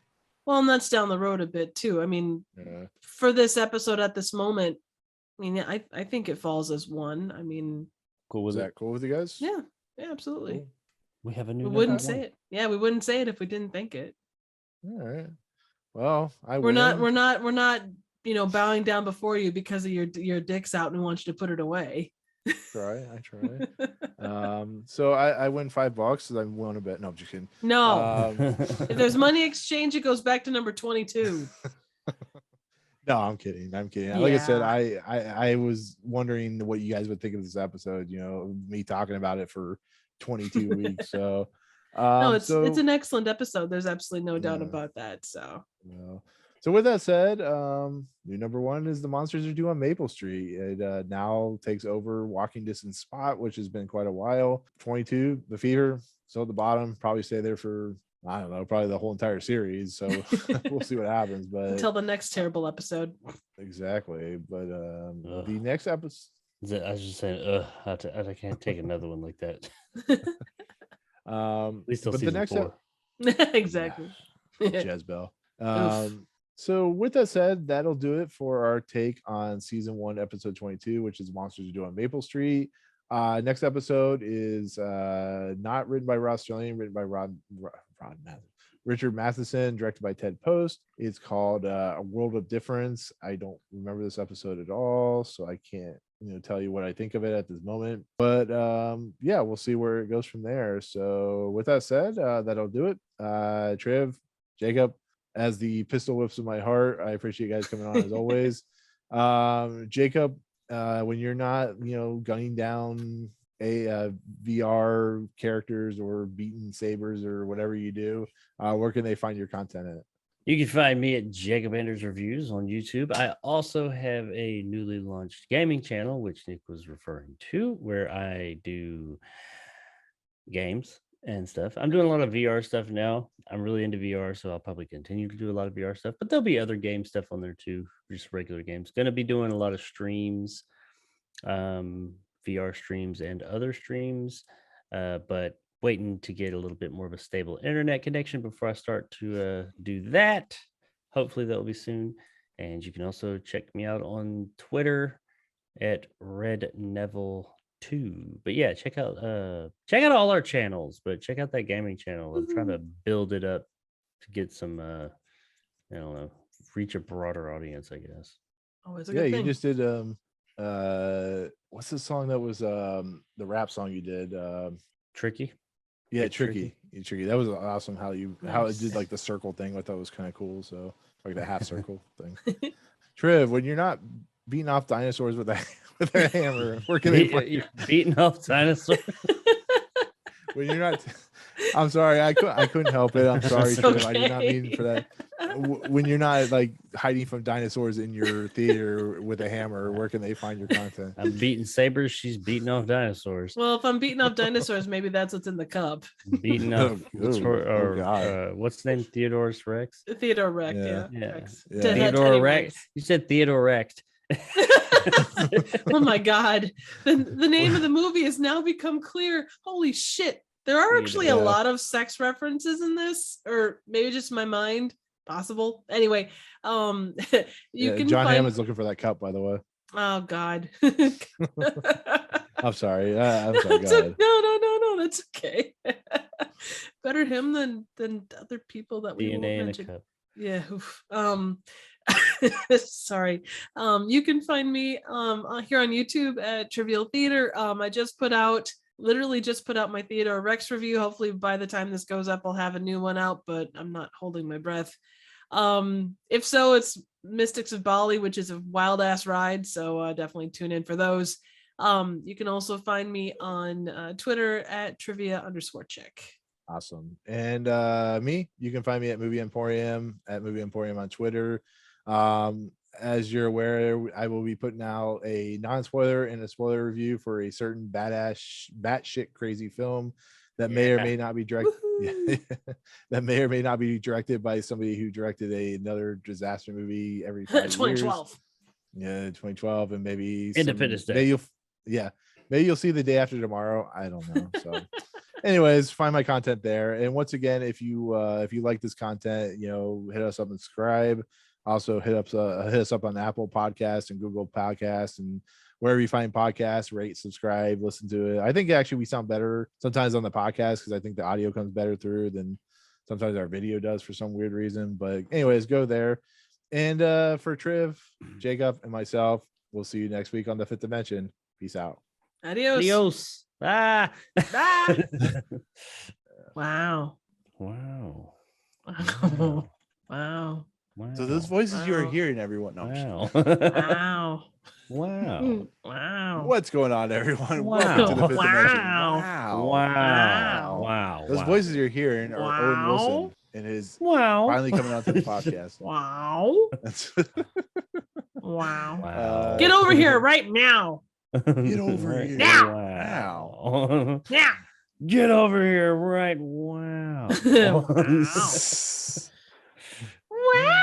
Well, and that's down the road a bit too. I mean, yeah. for this episode at this moment, I mean, I think it falls as one. I mean, Cool Is with that it. cool with you guys? yeah, absolutely. Cool. We have a new We number wouldn't one. say it. Yeah, we wouldn't say it if we didn't think it. All right. Well, We're not, bowing down before you because of your dick's out and we want you to put it away. I try. So I win $5 because I won a bet. No, I'm just kidding. No, if Um, there's money exchange, it goes back to number 22. No, I'm kidding. Like I said, Yeah. I was wondering what you guys would think of this episode. Me talking about it for 22 weeks. So, No, it's so an excellent episode. There's absolutely no doubt Yeah. about that. So so with that said, new number one is The Monsters Are Due on Maple Street. It now takes over walking distance spot, which has been quite a while. 22, The Fever, still at the bottom. Probably stay there for, I don't know, probably the whole entire series. So we'll see what happens. But until the next terrible episode. exactly. But Ugh. the next episode. I was just saying, I can't take another one like that. At least till but the season next 4. Exactly. Jezebel. So with that said, that'll do it for our take on season 1, episode 22, which is Monsters Are Due on Maple Street. Next episode is not written by Rod Serling, written by Richard Matheson, directed by Ted Post. It's called A World of Difference. I don't remember this episode at all, so I can't tell you what I think of it at this moment. But yeah, we'll see where it goes from there. So with that said, that'll do it. Triv, Jacob, as the pistol whips of my heart, I appreciate you guys coming on as always. Jacob, when you're not gunning down VR characters or beating sabers or whatever you do, where can they find your content at? You can find me at Jacob Anders Reviews on YouTube. I also have a newly launched gaming channel, which Nick was referring to, where I do games and stuff. I'm doing a lot of VR stuff now. I'm really into VR, so I'll probably continue to do a lot of VR stuff, but there'll be other game stuff on there too, just regular games. Going to be doing a lot of streams, VR streams and other streams, but waiting to get a little bit more of a stable internet connection before I start to do that. Hopefully that will be soon. And you can also check me out on Twitter at Red Neville 2. But yeah, check out all our channels, but check out that gaming channel. I'm trying to build it up to get some I don't know, reach a broader audience, I guess. Always a good thing. You just did what's the song that was the rap song you did? Tricky. Yeah, Get tricky. That was awesome how it did Nice. like the circle thing. I thought it was kind of cool. So like the half circle thing. Triv, when you're not beating off dinosaurs with a hammer, where can they find you? Beating off dinosaurs. When you're not, I'm sorry, I couldn't help it. I'm sorry, It's Triv. I did not okay. mean for that. When you're not like hiding from dinosaurs in your theater with a hammer, where can they find your content? I'm beating sabers. She's beating off dinosaurs. Well, if I'm beating off dinosaurs, maybe that's what's in the cup. Beating off God. what's the name? Theodorus Rex. Theodore Rex, Yeah. yeah. Yeah. Rex. Yeah. Theodore Teddy Rex. You said Theodore Rex. Oh my God. The name of the movie has now become clear. Holy shit. There are actually a Yeah. lot of sex references in this, or maybe just my mind. Possible. Anyway, you can John find. Hammond's looking for that cup, by the way. Oh God. I'm sorry. I'm sorry. That's Go ahead. no, that's okay. Better him than other people that we won't DNA in a mention. cup. Yeah. Oof. Sorry. You can find me here on YouTube at Trivial Theater. I literally just put out my Theodore Rex review. Hopefully by the time this goes up, I'll have a new one out, but I'm not holding my breath. If so, it's Mystics of Bali, which is a wild ass ride. So definitely tune in for those. You can also find me on Twitter at trivia_check. Awesome. And me, you can find me at Movie Emporium on Twitter. As you're aware, I will be putting out a non-spoiler and a spoiler review for a certain batshit crazy film that may or may not be directed. That may or may not be directed by somebody who directed another disaster movie every 5 years. 2012. Yeah, 2012, and maybe Independence Day. Maybe you'll see The Day After Tomorrow. I don't know. So, anyways, find my content there. And once again, if you like this content, hit us up and subscribe. Also, hit us up on Apple Podcasts and Google Podcasts and wherever you find podcasts. Rate, subscribe, listen to it. I think actually we sound better sometimes on the podcast because I think the audio comes better through than sometimes our video does for some weird reason. But anyways, go there. And for Triv, Jacob, and myself, we'll see you next week on the Fifth Dimension. Peace out. Adios. Adios. Ah. Wow. Wow. Wow. Wow. So those voices you are Wow. hearing, everyone. No, Wow. Wow. Wow. Wow. what's going on, everyone? Wow. Welcome to the Fifth Dimension. Wow. Wow. Wow. Those voices you're hearing are Owen Wow. Wilson and his Wow. finally coming onto the podcast. Wow. That's- Wow. Wow. Get over here right now. Get over here. Wow. Yeah. Get over here right wow. Wow. Wow.